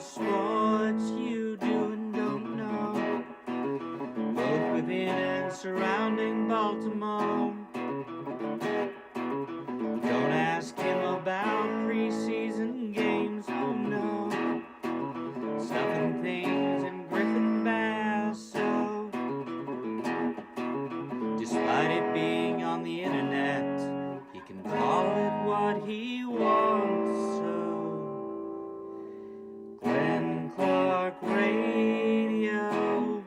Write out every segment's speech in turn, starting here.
sports you do and don't know, both within and surrounding Baltimore. Don't ask him about preseason games, oh no, stuffing things in Griffin Basso. Despite it being on the internet, he can call it what he wants, so Glenn Clark Radio,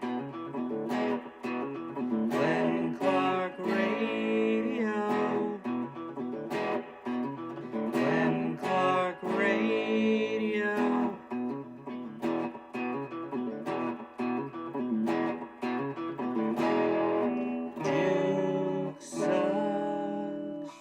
Glenn Clark Radio, Glenn Clark Radio. Duke sucks.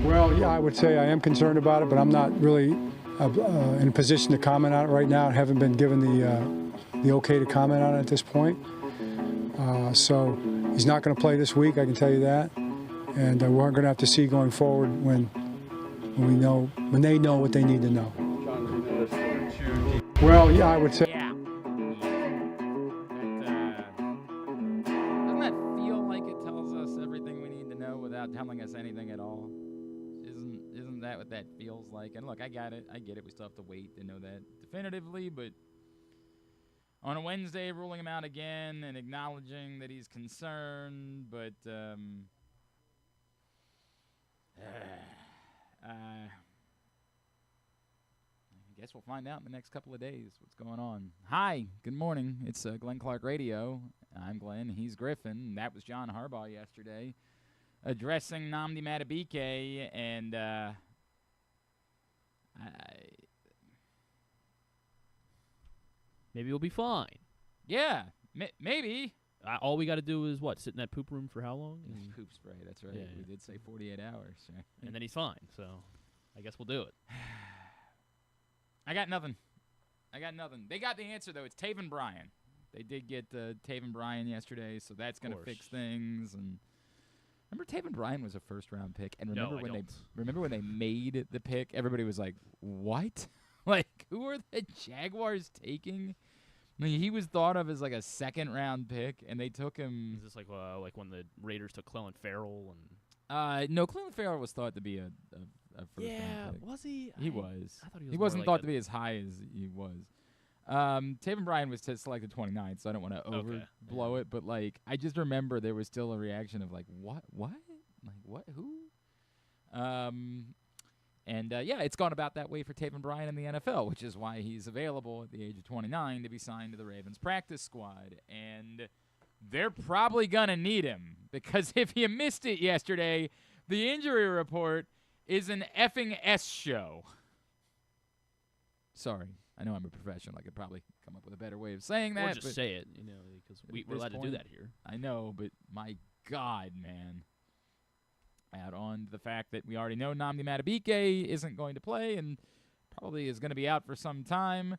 Well, yeah, I would say I am concerned about it, but I'm not really in a position to comment on it right now. I haven't been given the okay to comment on it at this point. So he's not going to play this week, I can tell you that. And we're going to have to see going forward when they know what they need to know. Well, yeah, I would say. Yeah. Doesn't that feel like it tells us everything we need to know without telling us anything at all? Isn't that what that feels like? And look, I get it. We still have to wait to know that definitively, but on a Wednesday, ruling him out again and acknowledging that he's concerned, but I guess we'll find out in the next couple of days what's going on. Hi, good morning. It's Glenn Clark Radio. I'm Glenn. He's Griffin. That was John Harbaugh yesterday addressing Nnamdi Madubuike, and maybe we'll be fine. Yeah, maybe. All we got to do is, sit in that poop room for how long? Poop spray, that's right. Yeah. We did say 48 hours. Right? And then he's fine, so I guess we'll do it. I got nothing. They got the answer, though. It's Taven Bryan. They did get Taven Bryan yesterday, so that's going to fix things. And remember, Taven Bryan was a first-round pick, and remember when they made the pick, everybody was like, "What? Like, who are the Jaguars taking?" I mean, he was thought of as like a second-round pick, and they took him. Is this like when the Raiders took Clelin Ferrell and? No, Clelin Ferrell was thought to be a first-round pick. Was he? He was. I thought he was. He wasn't thought to be as high as he was. Taven Bryan was selected 29th, so I don't want to overblow it, but like I just remember there was still a reaction of like, what, like what, who, and it's gone about that way for Taven Bryan in the NFL, which is why he's available at the age of 29 to be signed to the Ravens practice squad, and they're probably gonna need him because if you missed it yesterday, the injury report is an effing S show. Sorry. I know I'm a professional. I could probably come up with a better way of saying that. Or just say it, because we're allowed to do that here. I know, but my God, man. Add on to the fact that we already know Nnamdi Madubuike isn't going to play and probably is going to be out for some time.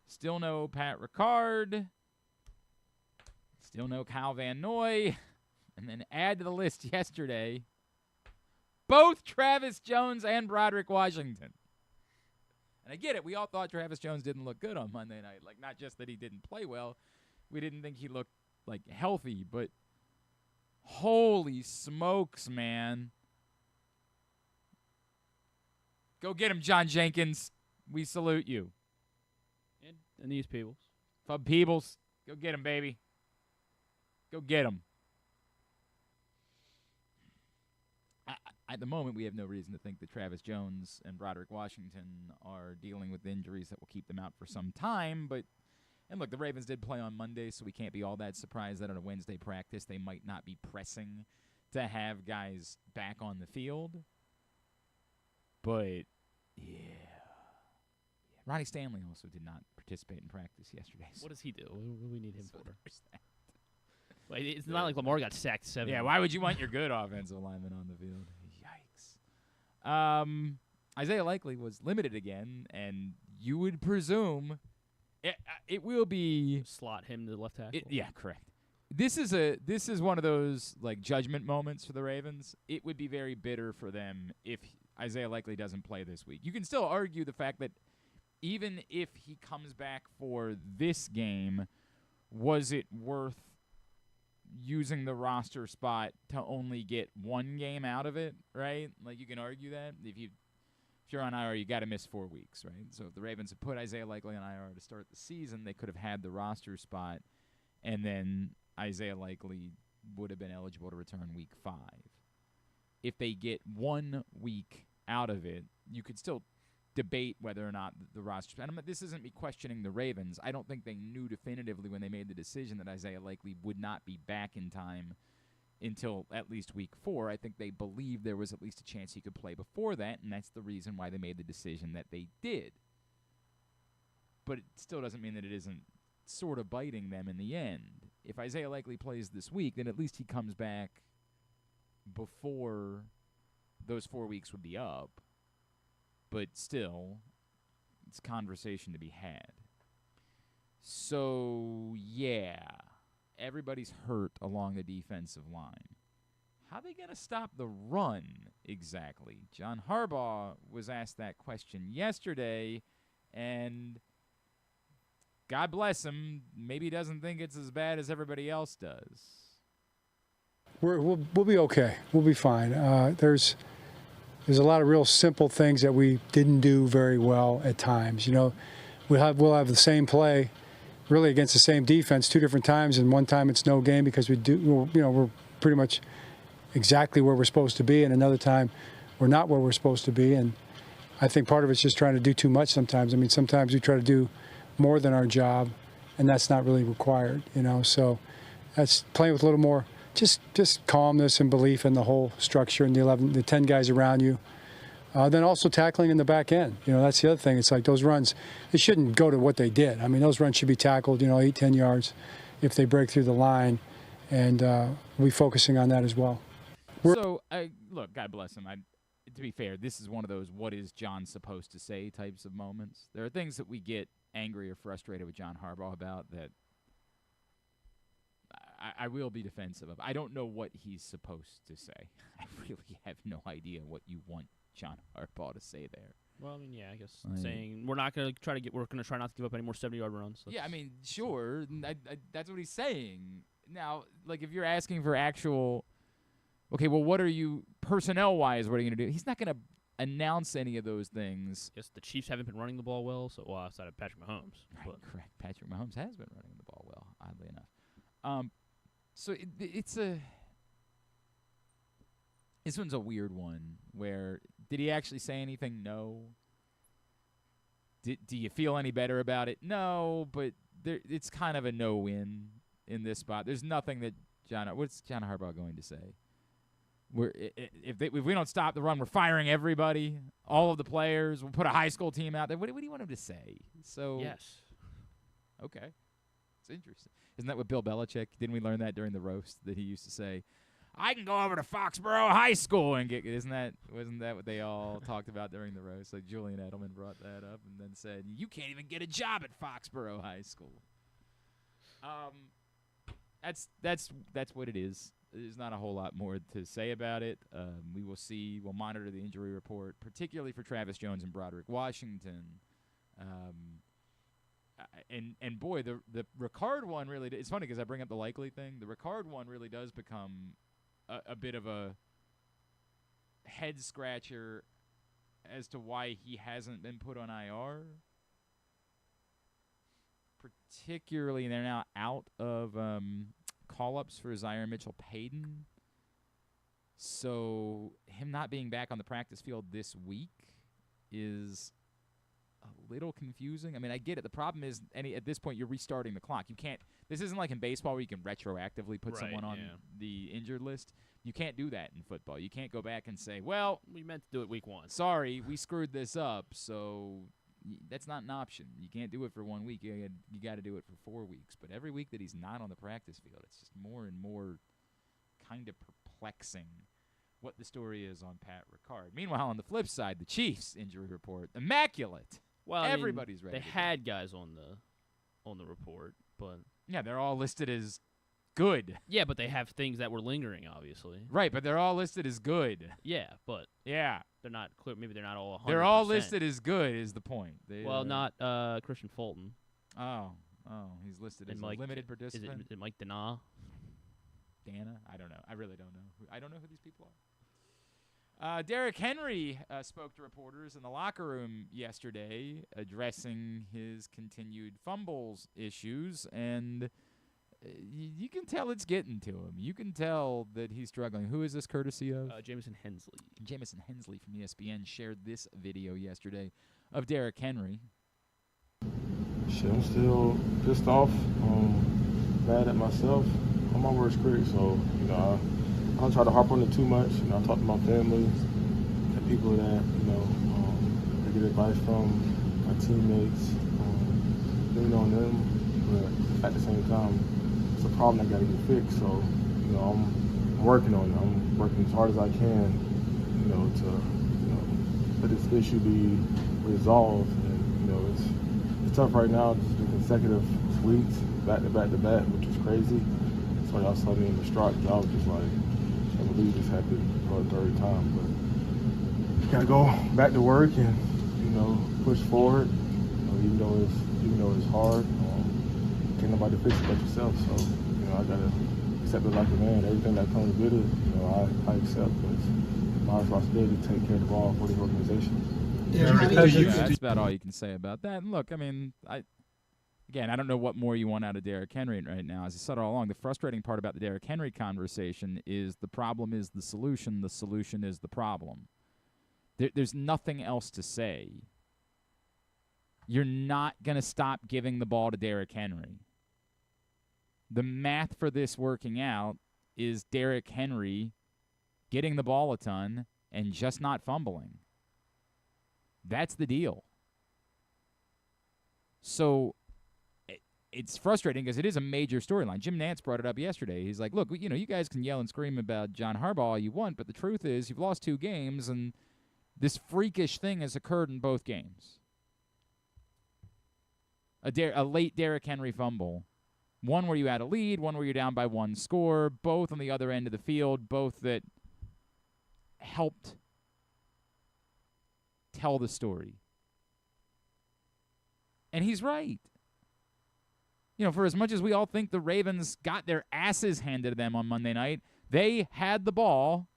Still no Pat Ricard. Still no Kyle Van Noy. And then add to the list yesterday, both Travis Jones and Broderick Washington. And I get it. We all thought Travis Jones didn't look good on Monday night. Like, not just that he didn't play well. We didn't think he looked, healthy. But holy smokes, man. Go get him, John Jenkins. We salute you. And these Peebles. Fub Peebles. Go get him, baby. Go get him. At the moment, we have no reason to think that Travis Jones and Broderick Washington are dealing with injuries that will keep them out for some time. And look, the Ravens did play on Monday, so we can't be all that surprised that on a Wednesday practice they might not be pressing to have guys back on the field. But, yeah. Ronnie Stanley also did not participate in practice yesterday. What does he do? What do we need him for? Wait, it's not like Lamar got sacked 7. Yeah, why would you want your good offensive lineman on the field? Yikes. Isaiah Likely was limited again, and you would presume it will be... Slot him to the left tackle? Yeah, correct. This is one of those like judgment moments for the Ravens. It would be very bitter for them if Isaiah Likely doesn't play this week. You can still argue the fact that even if he comes back for this game, was it worth using the roster spot to only get one game out of it, right? Like, you can argue that. If you're on IR, you got to miss 4 weeks, right? So if the Ravens had put Isaiah Likely on IR to start the season, they could have had the roster spot, and then Isaiah Likely would have been eligible to return week 5. If they get 1 week out of it, you could still debate whether or not the roster. And this isn't me questioning the Ravens. I don't think they knew definitively when they made the decision that Isaiah Likely would not be back in time until at least week 4. I think they believed there was at least a chance he could play before that, and that's the reason why they made the decision that they did. But it still doesn't mean that it isn't sort of biting them in the end. If Isaiah Likely plays this week, then at least he comes back before those 4 weeks would be up. But still, it's conversation to be had. So, yeah, everybody's hurt along the defensive line. How are they going to stop the run exactly? John Harbaugh was asked that question yesterday, and God bless him, maybe he doesn't think it's as bad as everybody else does. We'll be okay. We'll be fine. There's a lot of real simple things that we didn't do very well at times. You know, we'll have the same play, really against the same defense 2 different times, and one time it's no game because we're pretty much exactly where we're supposed to be, and another time we're not where we're supposed to be. And I think part of it's just trying to do too much sometimes. I mean, sometimes we try to do more than our job, and that's not really required. You know, so that's playing with a little more. Just calmness and belief in the whole structure and the 10 guys around you. Then also tackling in the back end. You know, that's the other thing. It's like those runs, they shouldn't go to what they did. I mean, those runs should be tackled, 8, 10 yards if they break through the line. And we'll be focusing on that as well. Look, God bless him. To be fair, this is one of those what is John supposed to say types of moments. There are things that we get angry or frustrated with John Harbaugh about that I will be defensive of. I don't know what he's supposed to say. I really have no idea what you want John Harbaugh to say there. Well, I mean, yeah, I guess saying we're going to try not to give up any more 70-yard runs. Yeah, I mean, sure. That's what he's saying. Now, like, if you're asking for actual, okay, well, what are you, personnel-wise, what are you going to do? He's not going to announce any of those things. I guess the Chiefs haven't been running the ball well, outside of Patrick Mahomes. Right, correct. Patrick Mahomes has been running the ball well, oddly enough. So this one's a weird one where, did he actually say anything? No. Do you feel any better about it? No, but it's kind of a no-win in this spot. There's nothing that what's John Harbaugh going to say? If we don't stop the run, we're firing everybody, all of the players. We'll put a high school team out there. What do you want him to say? So yes. Okay. It's interesting. Isn't that what Bill Belichick, didn't we learn that during the roast that he used to say, I can go over to Foxborough High School and get, wasn't that what they all talked about during the roast? Like Julian Edelman brought that up and then said, you can't even get a job at Foxborough High School. That's what it is. There's not a whole lot more to say about it. We will see. We'll monitor the injury report, particularly for Travis Jones and Broderick Washington. And boy, the Ricard one really – it's funny because I bring up the Likely thing. The Ricard one really does become a bit of a head-scratcher as to why he hasn't been put on IR. Particularly, they're now out of call-ups for Zaire Mitchell-Payton. So him not being back on the practice field this week is – a little confusing. I mean, I get it. The problem is, at this point, you're restarting the clock. You can't. This isn't like in baseball where you can retroactively put someone on the injured list. You can't do that in football. You can't go back and say, "Well, we meant to do it week 1. Sorry, we screwed this up." So that's not an option. You can't do it for 1 week. You got to do it for 4 weeks. But every week that he's not on the practice field, it's just more and more kind of perplexing what the story is on Pat Ricard. Meanwhile, on the flip side, the Chiefs injury report, immaculate. Well, everybody's ready. They had guys on the report, but yeah, they're all listed as good. Yeah, but they have things that were lingering, obviously. Right, but they're all listed as good. Yeah, but Yeah. they're not clear. Maybe they're not all 100%. They're all listed as good is the point. Well, not Christian Fulton. Oh, he's listed as a limited Is participant. it Mike Dana? Dana? I don't know. I really don't know. I don't know who these people are. Derrick Henry spoke to reporters in the locker room yesterday, addressing his continued fumbles issues, and you can tell it's getting to him. You can tell that he's struggling. Who is this courtesy of? Jamison Hensley. Jamison Hensley from ESPN shared this video yesterday of Derrick Henry. Shit, I'm still pissed off, mad at myself. I'm my worst critic, so, I don't try to harp on it too much. I talk to my family, the people that, I get advice from, my teammates, lean on them, but at the same time, it's a problem that got to get fixed, so, I'm working on it. I'm working as hard as I can, to let this issue be resolved, and, it's tough right now, just the consecutive weeks, back to back to back, which is crazy. So y'all saw me in the distraught, I was just like, I can't believe this happened for the third time. But gotta go back to work and, push forward. Even though it's hard, can't nobody fix it but yourself. So, I gotta accept it like a man. Everything that comes with it, I accept. But it's my responsibility to take care of the ball for the organization. That's about all you can say about that. And look, I mean, I don't know what more you want out of Derrick Henry right now. As I said all along, the frustrating part about the Derrick Henry conversation is the problem is the solution is the problem. There's nothing else to say. You're not going to stop giving the ball to Derrick Henry. The math for this working out is Derrick Henry getting the ball a ton and just not fumbling. That's the deal. So it's frustrating because it is a major storyline. Jim Nantz brought it up yesterday. He's like, look, you guys can yell and scream about John Harbaugh all you want, but the truth is you've lost 2 games, and this freakish thing has occurred in both games. A late Derrick Henry fumble. One where you had a lead, one where you're down by 1 score, both on the other end of the field, both that helped tell the story. And he's right. For as much as we all think the Ravens got their asses handed to them on Monday night, they had the ball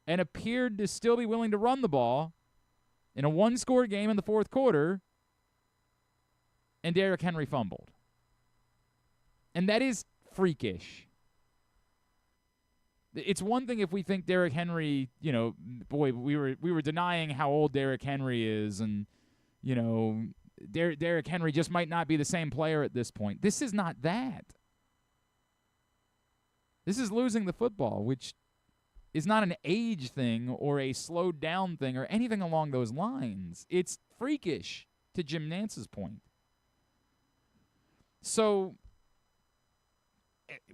and appeared to still be willing to run the ball in a 1-score game in the 4th quarter, and Derrick Henry fumbled. And that is freakish. It's one thing if we think Derrick Henry, we were denying how old Derrick Henry is, and, Derrick Henry just might not be the same player at this point. This is not that. This is losing the football, which is not an age thing or a slowed down thing or anything along those lines. It's freakish, to Jim Nantz's point. So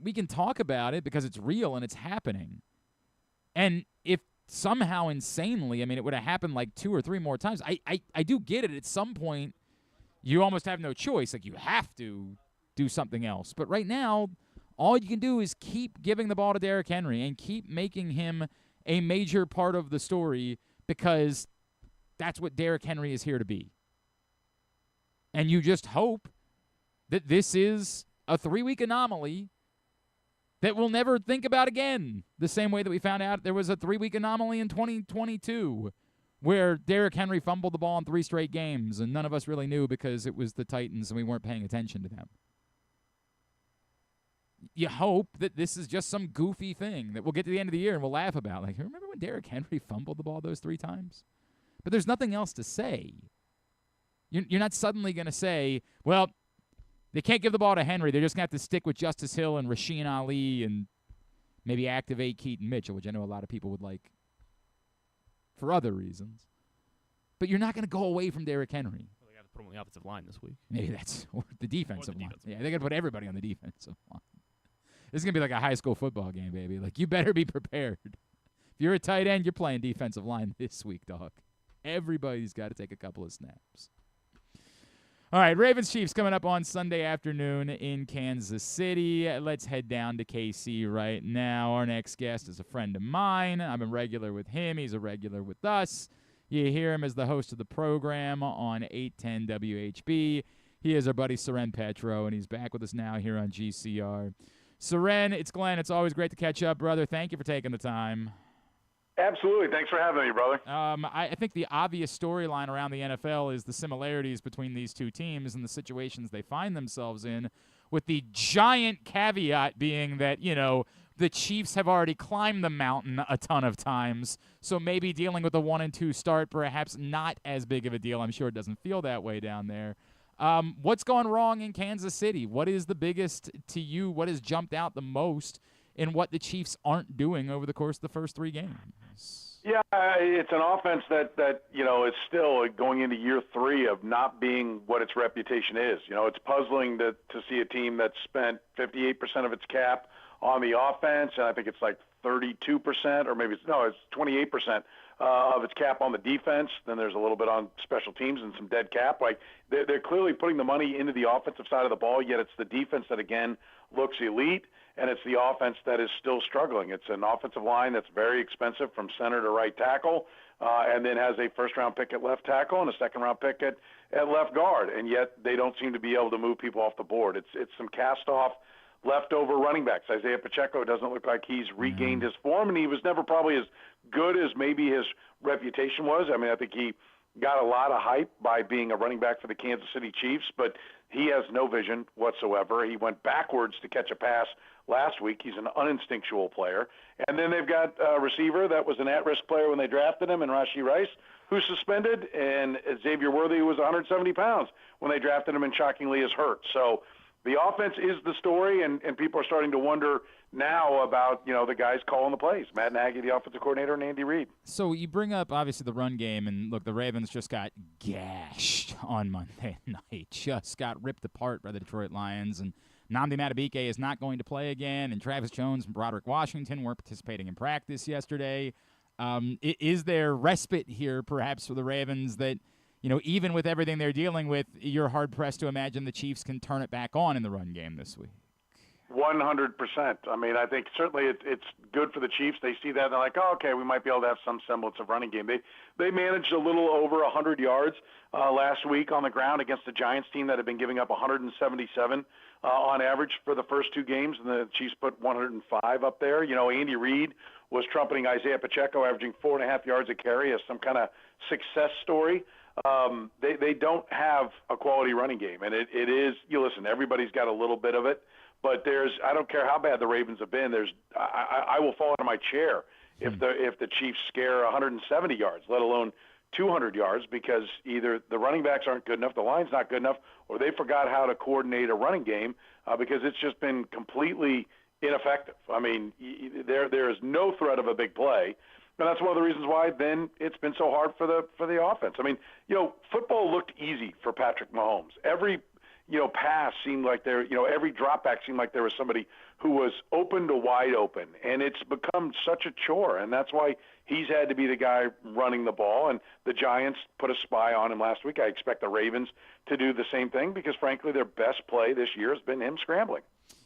we can talk about it because it's real and it's happening. And if somehow insanely, it would have happened like 2 or 3 more times. I do get it. At some point, you almost have no choice. Like, you have to do something else. But right now, all you can do is keep giving the ball to Derrick Henry and keep making him a major part of the story, because that's what Derrick Henry is here to be. And you just hope that this is a 3-week anomaly that we'll never think about again, the same way that we found out there was a 3-week anomaly in 2022 where Derrick Henry fumbled the ball in 3 straight games, and none of us really knew because it was the Titans and we weren't paying attention to them. You hope that this is just some goofy thing that we'll get to the end of the year and we'll laugh about. Like, remember when Derrick Henry fumbled the ball those 3 times? But there's nothing else to say. You're not suddenly going to say, well, they can't give the ball to Henry. They're just going to have to stick with Justice Hill and Rasheen Ali and maybe activate Keaton Mitchell, which I know a lot of people would like for other reasons. But you're not going to go away from Derrick Henry. Well, they got to put him on the offensive line this week. Maybe that's or the defensive line. defensive Yeah, they got to put everybody on the defensive line. This is going to be like a high school football game, baby. Like, you better be prepared. If you're a tight end, you're playing defensive line this week, dog. Everybody's got to take a couple of snaps. All right, Ravens-Chiefs coming up on Sunday afternoon in Kansas City. Let's head down to KC right now. Our next guest is a friend of mine. I'm a regular with him. He's a regular with us. You hear him as the host of the program on 810 WHB. He is our buddy Soren Petro, and he's back with us now here on GCR. Soren, it's Glenn. It's always great to catch up, brother. Thank you for taking the time. Absolutely. Thanks for having me, brother. I think the obvious storyline around the NFL is the similarities between these two teams and the situations they find themselves in, with the giant caveat being that, the Chiefs have already climbed the mountain a ton of times, so maybe dealing with a 1-2 start perhaps not as big of a deal. I'm sure it doesn't feel that way down there. What's gone wrong in Kansas City? What is the biggest to you? What has jumped out the most in what the Chiefs aren't doing over the course of the first 3 games? Yeah, it's an offense that is still going into year 3 of not being what its reputation is. It's puzzling to see a team that spent 58% of its cap on the offense, and I think it's like 32%, or maybe it's 28% of its cap on the defense. Then there's a little bit on special teams and some dead cap. Like they're clearly putting the money into the offensive side of the ball, yet it's the defense that again looks elite, and it's the offense that is still struggling. It's an offensive line that's very expensive from center to right tackle, and then has a first-round pick at left tackle and a second-round pick at left guard, and yet they don't seem to be able to move people off the board. It's some cast-off leftover running backs. Isaiah Pacheco doesn't look like he's regained his form, and he was never probably as good as maybe his reputation was. I mean, I think he got a lot of hype by being a running back for the Kansas City Chiefs, but he has no vision whatsoever. He went backwards to catch a pass last week. He's an uninstinctual player. And then they've got a receiver that was an at-risk player when they drafted him, and Rashee Rice, who's suspended, and Xavier Worthy, who was 170 pounds when they drafted him and shockingly is hurt. So the offense is the story, and people are starting to wonder now about, the guys calling the plays, Matt Nagy, the offensive coordinator, and Andy Reid. So you bring up, obviously, the run game, and look, the Ravens just got gashed on Monday night, just got ripped apart by the Detroit Lions, and Nnamdi Madubuike is not going to play again, and Travis Jones and Broderick Washington weren't participating in practice yesterday. Is there respite here, perhaps, for the Ravens that, even with everything they're dealing with, you're hard-pressed to imagine the Chiefs can turn it back on in the run game this week? 100%. I mean, I think certainly it's good for the Chiefs. They see that, and they're like, oh, okay, we might be able to have some semblance of running game. They managed a little over 100 yards last week on the ground against the Giants team that had been giving up 177 on average for the first 2 games, and the Chiefs put 105 up there. Andy Reid was trumpeting Isaiah Pacheco, averaging 4.5 yards a carry as some kind of success story. They don't have a quality running game, and it is, listen, everybody's got a little bit of it, but I don't care how bad the Ravens have been, I will fall out of my chair if the Chiefs scare 170 yards, let alone 200 yards, because either the running backs aren't good enough, the line's not good enough, or they forgot how to coordinate a running game, because it's just been completely ineffective. I mean, there is no threat of a big play. And that's one of the reasons why then it's been so hard for the offense. I mean, football looked easy for Patrick Mahomes. Every pass seemed like every drop back seemed like there was somebody who was open to wide open, and it's become such a chore, and that's why he's had to be the guy running the ball. And the Giants put a spy on him last week. I expect the Ravens to do the same thing because, frankly, their best play this year has been him scrambling.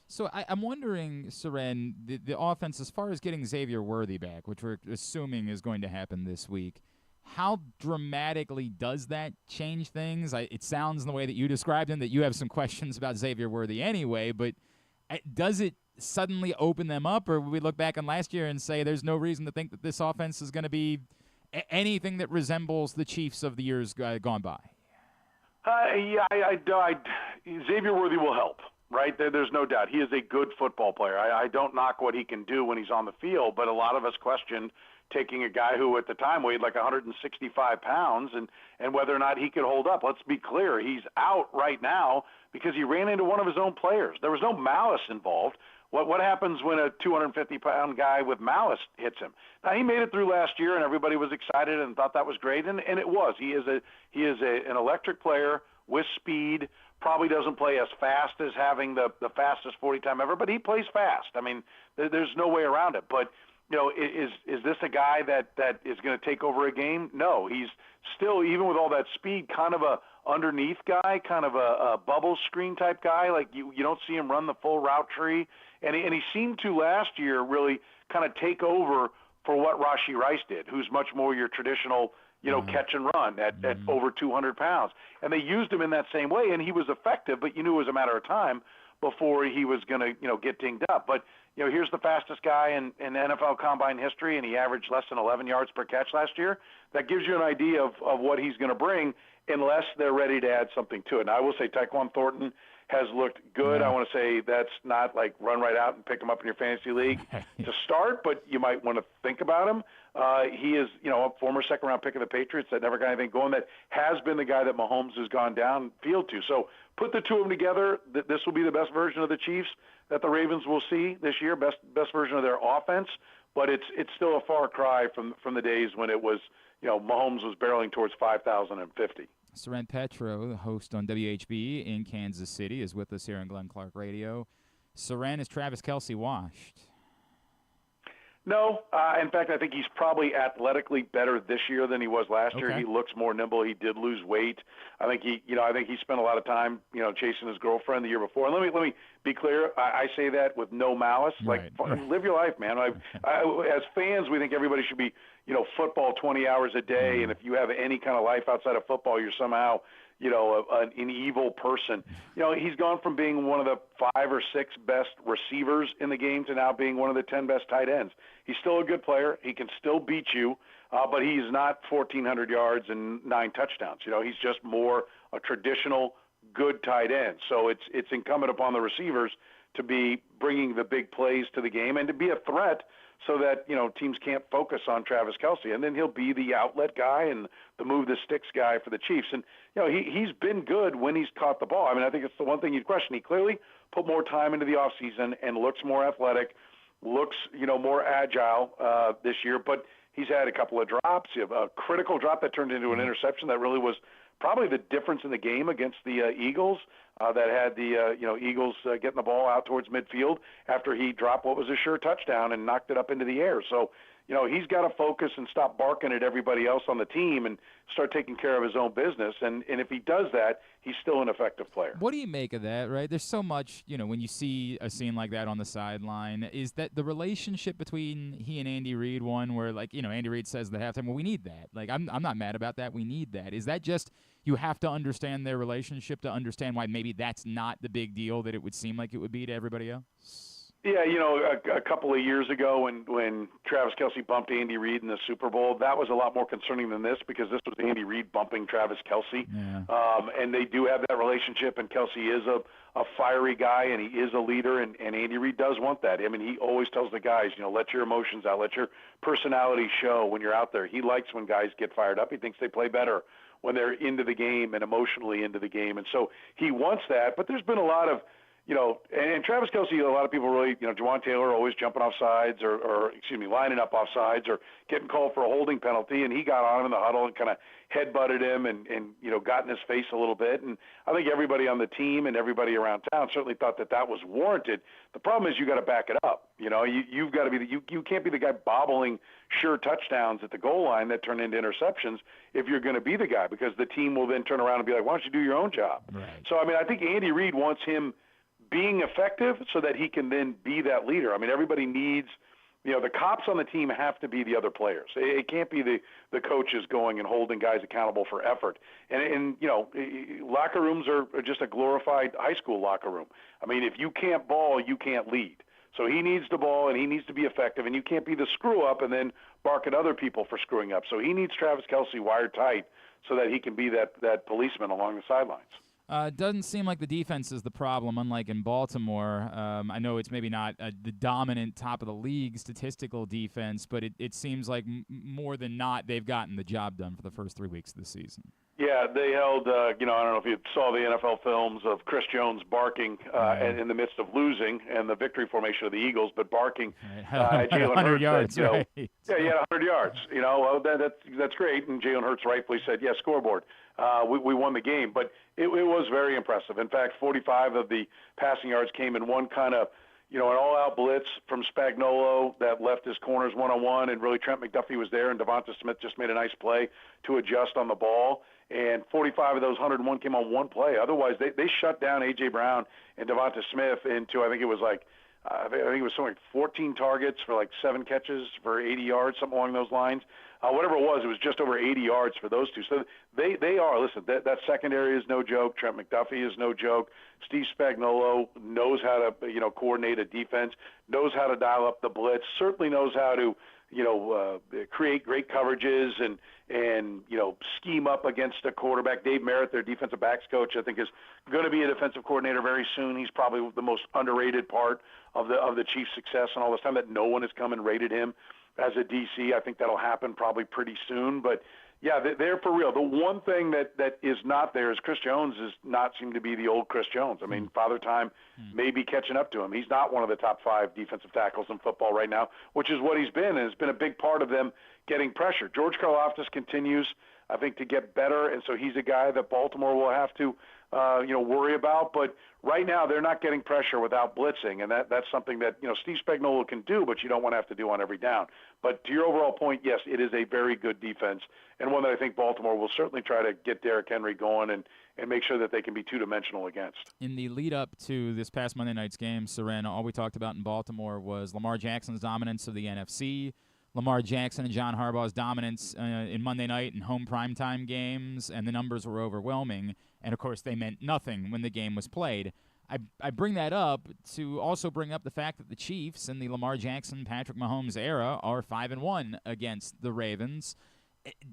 So I'm wondering, Soren, the offense, as far as getting Xavier Worthy back, which we're assuming is going to happen this week, how dramatically does that change things? It sounds in the way that you described him that you have some questions about Xavier Worthy anyway, but does it suddenly open them up, or will we look back on last year and say there's no reason to think that this offense is going to be anything that resembles the Chiefs of the years gone by? Xavier Worthy will help. Right? There's no doubt. He is a good football player. I don't knock what he can do when he's on the field, but a lot of us questioned taking a guy who at the time weighed like 165 pounds and whether or not he could hold up. Let's be clear. He's out right now because he ran into one of his own players. There was no malice involved. What happens when a 250-pound guy with malice hits him? Now, he made it through last year, and everybody was excited and thought that was great, and it was. He is an electric player with speed. Probably doesn't play as fast as having the fastest 40 time ever, but he plays fast. I mean, there's no way around it. But is this a guy that is going to take over a game? No, he's still, even with all that speed, kind of a underneath guy, kind of a bubble screen type guy. Like you don't see him run the full route tree, and he seemed to last year really kind of take over for what Rashee Rice did, who's much more your traditional, catch and run at over 200 pounds. And they used him in that same way, and he was effective, but you knew it was a matter of time before he was going to, get dinged up. But, here's the fastest guy in NFL Combine history, and he averaged less than 11 yards per catch last year. That gives you an idea of what he's going to bring unless they're ready to add something to it. And I will say Tyquan Thornton has looked good. I want to say that's not like run right out and pick him up in your fantasy league to start, but you might want to think about him. He is, a former second-round pick of the Patriots that never got anything going, that has been the guy that Mahomes has gone downfield to. So put the two of them together. This will be the best version of the Chiefs that the Ravens will see this year, best version of their offense. But it's still a far cry from the days when it was, Mahomes was barreling towards 5,050. Soren Petro, the host on WHB in Kansas City, is with us here on Glenn Clark Radio. Soren, is Travis Kelce washed? No. In fact, I think he's probably athletically better this year than he was last year. He looks more nimble. He did lose weight. I think he spent a lot of time, chasing his girlfriend the year before. And let me be clear. I say that with no malice. Right. Live your life, man. As fans, we think everybody should be, football 20 hours a day. And if you have any kind of life outside of football, you're somehow, an evil person. He's gone from being one of the 5 or 6 best receivers in the game to now being one of the 10 best tight ends. He's still a good player. He can still beat you, but he's not 1,400 yards and 9 touchdowns. He's just more a traditional good tight end. So it's incumbent upon the receivers to be bringing the big plays to the game and to be a threat so that, teams can't focus on Travis Kelce. And then he'll be the outlet guy and the move the sticks guy for the Chiefs. And, he's been good when he's caught the ball. I mean, I think it's the one thing you'd question. He clearly put more time into the offseason and looks more athletic, looks, more agile this year. But he's had a couple of drops. You have a critical drop that turned into an interception that really was probably the difference in the game against the Eagles. That had the Eagles getting the ball out towards midfield after he dropped what was a sure touchdown and knocked it up into the air. So, he's got to focus and stop barking at everybody else on the team and start taking care of his own business. And if he does that, he's still an effective player. What do you make of that, right? There's so much, when you see a scene like that on the sideline, is that the relationship between he and Andy Reid, one where, Andy Reid says at the halftime, well, we need that. I'm not mad about that. We need that. Is that just you have to understand their relationship to understand why maybe that's not the big deal that it would seem like it would be to everybody else? Yeah, a couple of years ago when Travis Kelce bumped Andy Reid in the Super Bowl, that was a lot more concerning than this because this was Andy Reid bumping Travis Kelce. Yeah. And they do have that relationship, and Kelce is a fiery guy, and he is a leader, and Andy Reid does want that. I mean, he always tells the guys, let your emotions out, let your personality show when you're out there. He likes when guys get fired up. He thinks they play better when they're into the game and emotionally into the game. And so he wants that, but there's been a lot of, and Travis Kelce, a lot of people really, Juwan Taylor always jumping off sides or lining up off sides or getting called for a holding penalty, and he got on him in the huddle and kind of headbutted him and got in his face a little bit. And I think everybody on the team and everybody around town certainly thought that was warranted. The problem is you got to back it up. You've got to be you can't be the guy bobbling sure touchdowns at the goal line that turn into interceptions if you're going to be the guy, because the team will then turn around and be like, why don't you do your own job? Right. So, I think Andy Reid wants him being effective so that he can then be that leader. everybody needs, the cops on the team have to be the other players. It can't be the coaches going and holding guys accountable for effort. And locker rooms are just a glorified high school locker room. If you can't ball, you can't lead. So he needs the ball, and he needs to be effective, and you can't be the screw-up and then bark at other people for screwing up. So he needs Travis Kelce wired tight so that he can be that policeman along the sidelines. Doesn't seem like the defense is the problem, unlike in Baltimore. I know it's maybe not the dominant top of the league statistical defense, but it seems like more than not they've gotten the job done for the first 3 weeks of the season. Yeah, they held, I don't know if you saw the NFL films of Chris Jones barking in the midst of losing and the victory formation of the Eagles, but barking at Jalen 100 Hurts. yards, right. Yeah, he had 100 yards. That's great. And Jalen Hurts rightfully said, yeah, scoreboard. We won the game. But it was very impressive. In fact, 45 of the passing yards came in one kind of, an all-out blitz from Spagnuolo that left his corners one-on-one, and really Trent McDuffie was there, and Devonta Smith just made a nice play to adjust on the ball. And 45 of those 101 came on one play. Otherwise, they shut down A.J. Brown and Devonta Smith into, I think it was something like 14 targets for like 7 catches for 80 yards, something along those lines. Whatever it was just over 80 yards for those two. So they are, listen, that secondary is no joke. Trent McDuffie is no joke. Steve Spagnuolo knows how to, coordinate a defense, knows how to dial up the blitz, certainly knows how to, create great coverages and scheme up against a quarterback. Dave Merritt, their defensive backs coach, I think is going to be a defensive coordinator very soon. He's probably the most underrated part of the Chiefs' success and all this time that no one has come and rated him as a DC. I think that'll happen probably pretty soon. But, yeah, they're for real. The one thing that is not there is Chris Jones does not seem to be the old Chris Jones. I mean, Father Time may be catching up to him. He's not one of the top 5 defensive tackles in football right now, which is what he's been, and it's been a big part of them getting pressure. George Karlaftis continues, I think, to get better, and so he's a guy that Baltimore will have to worry about. But right now they're not getting pressure without blitzing, and that's something that Steve Spagnuolo can do, but you don't want to have to do on every down. But to your overall point, yes, it is a very good defense, and one that I think Baltimore will certainly try to get Derrick Henry going and make sure that they can be two-dimensional against. In the lead-up to this past Monday night's game, Soren, all we talked about in Baltimore was Lamar Jackson's dominance of the NFC, Lamar Jackson and John Harbaugh's dominance in Monday night and home primetime games, and the numbers were overwhelming. And, of course, they meant nothing when the game was played. I bring that up to also bring up the fact that the Chiefs in the Lamar Jackson, Patrick Mahomes era are 5-1 against the Ravens.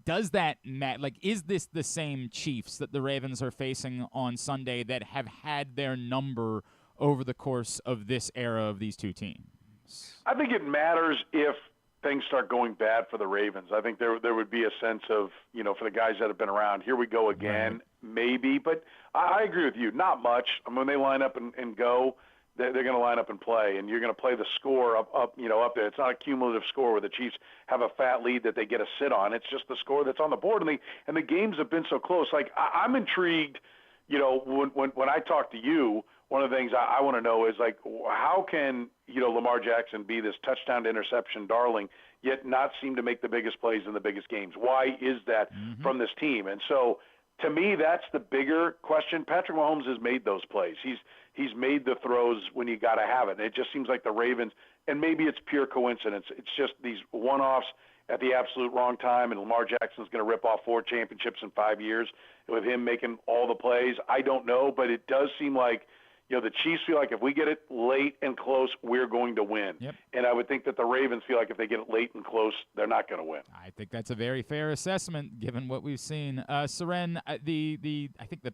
Does that matter? Like, is this the same Chiefs that the Ravens are facing on Sunday that have had their number over the course of this era of these two teams? I think it matters if things start going bad for the Ravens. I think there would be a sense of, for the guys that have been around, here we go again, maybe. But I agree with you, not much. I mean, when they line up and go, they're going to line up and play, and you're going to play the score up there. It's not a cumulative score where the Chiefs have a fat lead that they get a sit on. It's just the score that's on the board, and the games have been so close. Like, I'm intrigued, when I talk to you, one of the things I want to know is, like, how can, Lamar Jackson be this touchdown to interception darling, yet not seem to make the biggest plays in the biggest games? Why is that from this team? And so, to me, that's the bigger question. Patrick Mahomes has made those plays. He's made the throws when you got to have it. And it just seems like the Ravens, and maybe it's pure coincidence, it's just these one-offs at the absolute wrong time, and Lamar Jackson's going to rip off 4 championships in 5 years with him making all the plays. I don't know, but it does seem like, the Chiefs feel like if we get it late and close, we're going to win. Yep. And I would think that the Ravens feel like if they get it late and close, they're not going to win. I think that's a very fair assessment, given what we've seen. Soren, I think the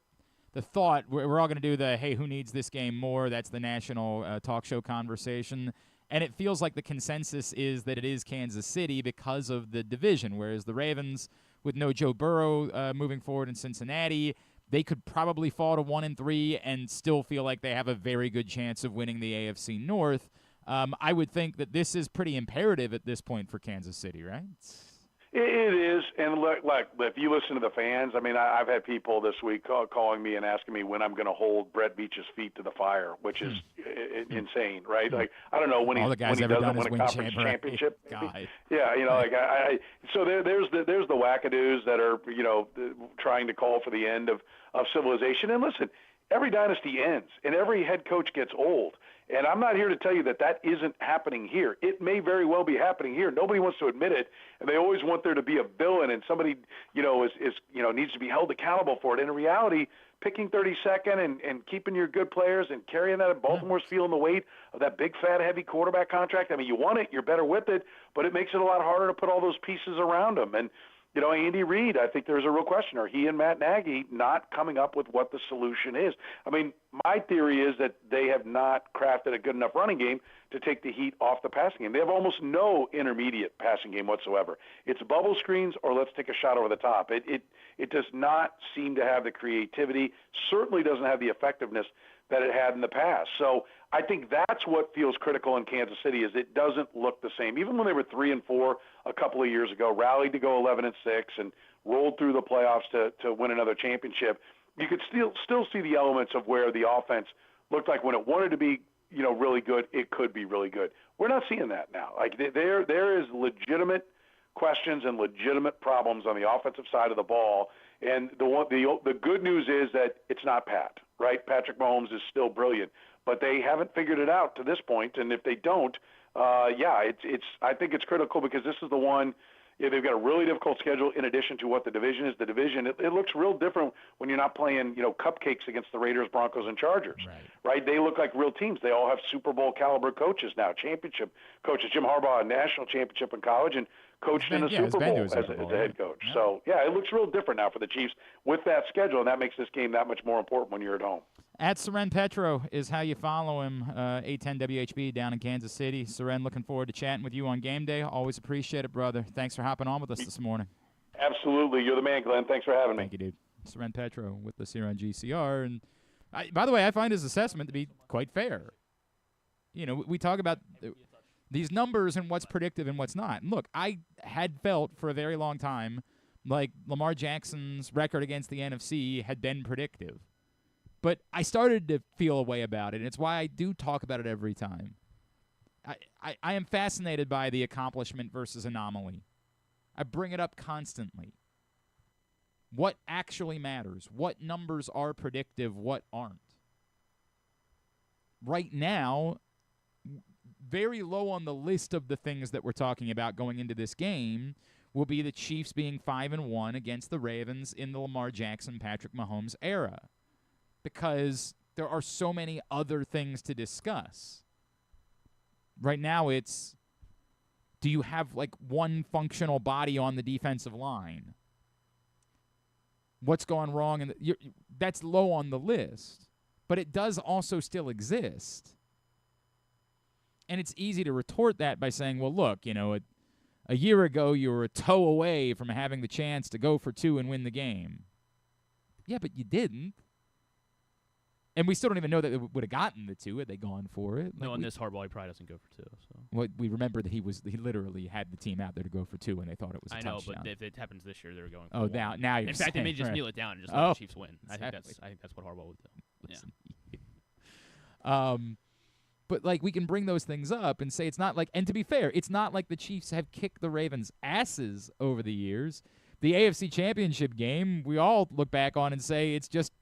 thought, we're all going to do the, hey, who needs this game more? That's the national talk show conversation. And it feels like the consensus is that it is Kansas City because of the division, whereas the Ravens, with no Joe Burrow moving forward in Cincinnati, they could probably fall to 1-3 and still feel like they have a very good chance of winning the AFC North. I would think that this is pretty imperative at this point for Kansas City, right? It is, and look, if you listen to the fans, I mean, I've had people this week calling me and asking me when I'm going to hold Brett Veach's feet to the fire, which is insane, right? Like, I don't know when he doesn't win a conference championship. Guy. Yeah, so there's the wackadoos that are, trying to call for the end of civilization. And listen, every dynasty ends, and every head coach gets old. And I'm not here to tell you that isn't happening here. It may very well be happening here. Nobody wants to admit it, and they always want there to be a villain and somebody, needs to be held accountable for it. And in reality, picking 32nd and keeping your good players and carrying that, Baltimore's feeling the weight of that big, fat, heavy quarterback contract. I mean, you want it, you're better with it, but it makes it a lot harder to put all those pieces around them. And Andy Reid, I think there's a real question. Are he and Matt Nagy not coming up with what the solution is? I mean, my theory is that they have not crafted a good enough running game to take the heat off the passing game. They have almost no intermediate passing game whatsoever. It's bubble screens or let's take a shot over the top. It does not seem to have the creativity, certainly doesn't have the effectiveness that it had in the past. So I think that's what feels critical in Kansas City is it doesn't look the same. Even when they were 3-4 a couple of years ago, rallied to go 11-6 and rolled through the playoffs to win another championship, you could still see the elements of where the offense looked like when it wanted to be really good, it could be really good. We're not seeing that now. Like there is legitimate questions and legitimate problems on the offensive side of the ball. And the good news is that it's not Pat, right? Patrick Mahomes is still brilliant, but they haven't figured it out to this point. And if they don't, I think it's critical because this is the one. Yeah, they've got a really difficult schedule in addition to what the division is. The division, it looks real different when you're not playing, cupcakes against the Raiders, Broncos, and Chargers, right? They look like real teams. They all have Super Bowl caliber coaches now, championship coaches. Jim Harbaugh, a national championship in college, and coached in a Super Bowl as a head coach. Yeah. So, it looks real different now for the Chiefs with that schedule, and that makes this game that much more important when you're at home. At Soren Petro is how you follow him, 810 WHB down in Kansas City. Soren, looking forward to chatting with you on game day. Always appreciate it, brother. Thanks for hopping on with us this morning. Absolutely. You're the man, Glenn. Thanks for having me. Thank you, dude. Soren Petro with us here on GCR. And by the way, I find his assessment to be quite fair. We talk about these numbers and what's predictive and what's not. And look, I had felt for a very long time like Lamar Jackson's record against the NFC had been predictive. But I started to feel a way about it, and it's why I do talk about it every time. I am fascinated by the accomplishment versus anomaly. I bring it up constantly. What actually matters? What numbers are predictive? What aren't? Right now, very low on the list of the things that we're talking about going into this game will be the Chiefs being 5-1 against the Ravens in the Lamar Jackson, Patrick Mahomes era. Because there are so many other things to discuss. Right now it's, do you have like one functional body on the defensive line? What's going wrong? And that's low on the list. But it does also still exist. And it's easy to retort that by saying, well, look, a year ago you were a toe away from having the chance to go for 2 and win the game. Yeah, but you didn't. And we still don't even know that they would have gotten the 2 had they gone for it. No, in this Harbaugh, he probably doesn't go for 2. So. Well, we remember that he literally had the team out there to go for 2, and they thought it was a touchdown. I know, but if it happens this year, they're going for 1. Now you're in fact, they may just kneel it down and just let the Chiefs win. Exactly. I think that's what Harbaugh would do. Listen. Yeah. But we can bring those things up and say it's not like, and to be fair, it's not like the Chiefs have kicked the Ravens' asses over the years. The AFC Championship game, we all look back on and say it's just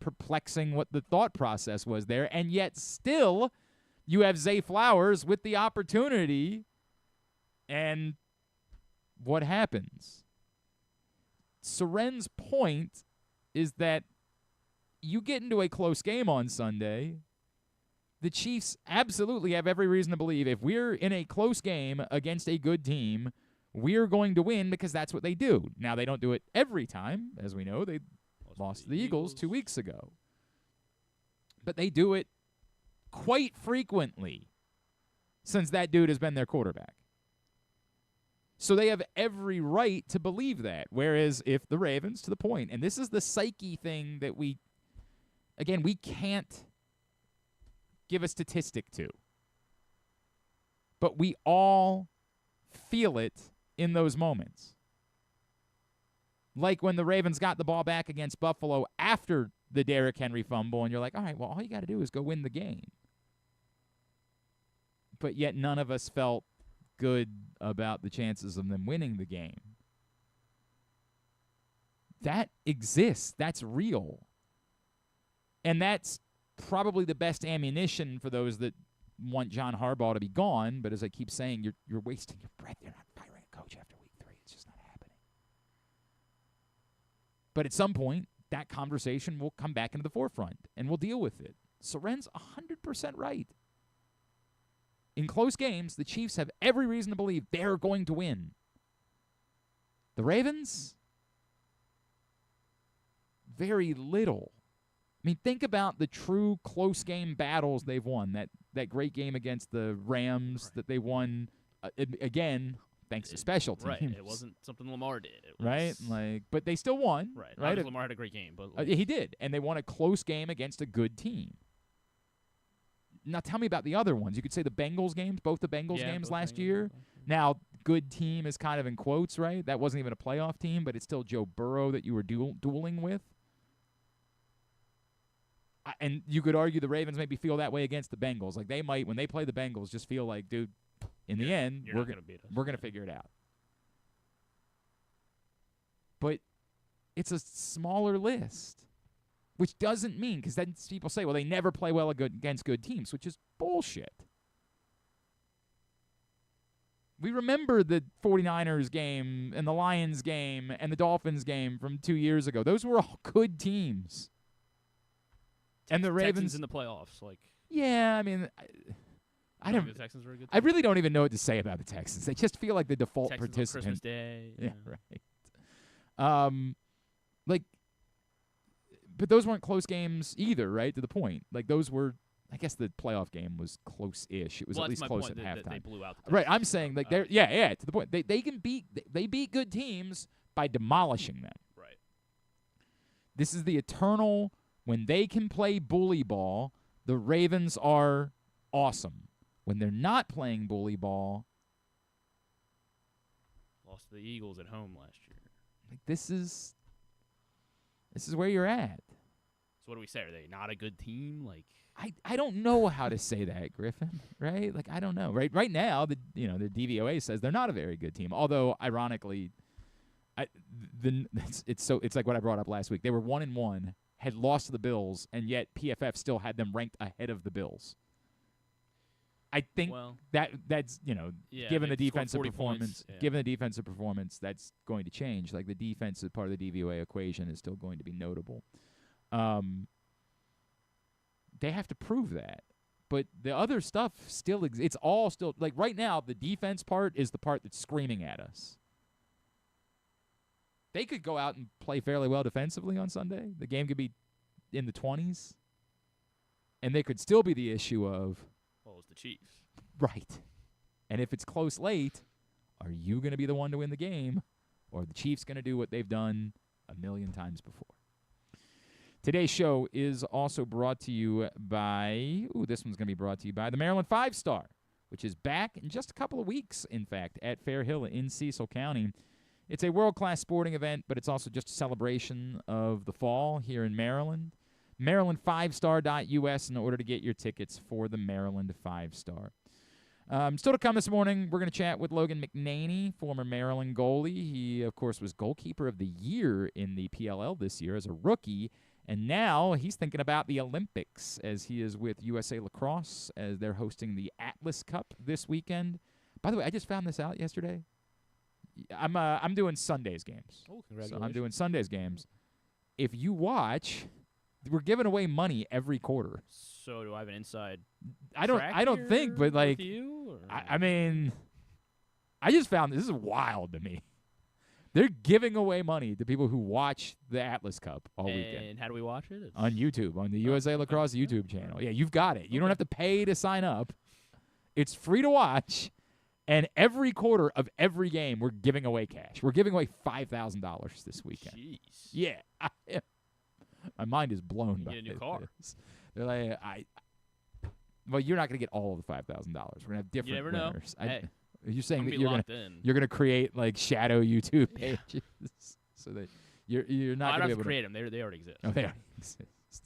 perplexing what the thought process was there, and yet still you have Zay Flowers with the opportunity, and what happens? Soren's point is that you get into a close game on Sunday, the Chiefs absolutely have every reason to believe if we're in a close game against a good team, we're going to win because that's what they do. Now, they don't do it every time, as we know. They lost to the Eagles 2 weeks ago. But they do it quite frequently since that dude has been their quarterback. So they have every right to believe that. Whereas if the Ravens, to the point, and this is the psyche thing that we can't give a statistic to. But we all feel it in those moments. Like when the Ravens got the ball back against Buffalo after the Derrick Henry fumble, and you're like, all right, well, all you got to do is go win the game. But yet none of us felt good about the chances of them winning the game. That exists. That's real. And that's probably the best ammunition for those that want John Harbaugh to be gone. But as I keep saying, you're wasting your breath. You're not firing a coach after week 3. It's just not happening. But at some point, that conversation will come back into the forefront, and we'll deal with it. Soren's 100% right. In close games, the Chiefs have every reason to believe they're going to win. The Ravens, very little. I mean, think about the true close game battles they've won. That great game against the Rams that they won, again, thanks to special teams. Right, it wasn't something Lamar did. It was, right, but they still won. Right. Lamar had a great game. But he did, and they won a close game against a good team. Now, tell me about the other ones. You could say the Bengals games, both the Bengals games last year. Now, good team is kind of in quotes, right? That wasn't even a playoff team, but it's still Joe Burrow that you were dueling with. And you could argue the Ravens maybe feel that way against the Bengals. Like they might, when they play the Bengals, just feel like, dude, in the end, we're going to figure it out. But it's a smaller list, which doesn't mean, because then people say, well, they never play well against good teams, which is bullshit. We remember the 49ers game and the Lions game and the Dolphins game from 2 years ago. Those were all good teams. And the Ravens Texans in the playoffs, like. Yeah, I mean, I don't. The Texans were a good team. I really don't even know what to say about the Texans. They just feel like the default Texans participant. on Christmas Day. Yeah, right. Like, but those weren't close games either, right? To the point, like those were. I guess the playoff game was close-ish. It was at least close at halftime. They blew out the right, I'm saying like they're to the point. They can beat good teams by demolishing them. Right. This is the eternal. When they can play bully ball, the Ravens are awesome. When they're not playing bully ball, lost to the Eagles at home last year. Like this is where you're at. So what do we say? Are they not a good team? Like I don't know how to say that, Griffin. Right? Like I don't know. Right now, the DVOA says they're not a very good team. Although ironically, it's like what I brought up last week. They were 1-1. Had lost to the Bills, and yet PFF still had them ranked ahead of the Bills. I think that's given the defensive performance, given the defensive performance, that's going to change. Like the defensive part of the DVOA equation is still going to be notable. They have to prove that, but the other stuff still it's all still like right now. The defense part is the part that's screaming at us. They could go out and play fairly well defensively on Sunday. The game could be in the 20s. And they could still be the issue of... Well, it's the Chiefs. Right. And if it's close late, are you going to be the one to win the game? Or are the Chiefs going to do what they've done a million times before? Today's show is also brought to you by... this one's going to be brought to you by the Maryland 5-Star, which is back in just a couple of weeks, in fact, at Fair Hill in Cecil County. It's a world-class sporting event, but it's also just a celebration of the fall here in Maryland. Maryland5star.us in order to get your tickets for the Maryland 5-Star. Still to come this morning, we're going to chat with Logan McNaney, former Maryland goalie. He, of course, was goalkeeper of the year in the PLL this year as a rookie, and now he's thinking about the Olympics as he is with USA Lacrosse as they're hosting the Atlas Cup this weekend. By the way, I just found this out yesterday. I'm doing Sundays games. Oh, congratulations. So I'm doing Sundays games. If you watch, we're giving away money every quarter. So do I have an inside I don't think, but like I mean, I just found this is wild to me. They're giving away money to people who watch the Atlas Cup all weekend. And how do we watch it? On YouTube, on the USA Lacrosse YouTube channel. Yeah, you've got it. You don't have to pay to sign up. It's free to watch. And every quarter of every game, we're giving away cash. We're giving away $5,000 this weekend. Jeez. Yeah. My mind is blown by this. Get a new car. They're like, well, you're not going to get all of the $5,000. We're going to have different you never winners. Know. Hey, you're saying that you're going to create like shadow YouTube pages so that you're not going to be able to create them. They already exist. Oh, they already exist.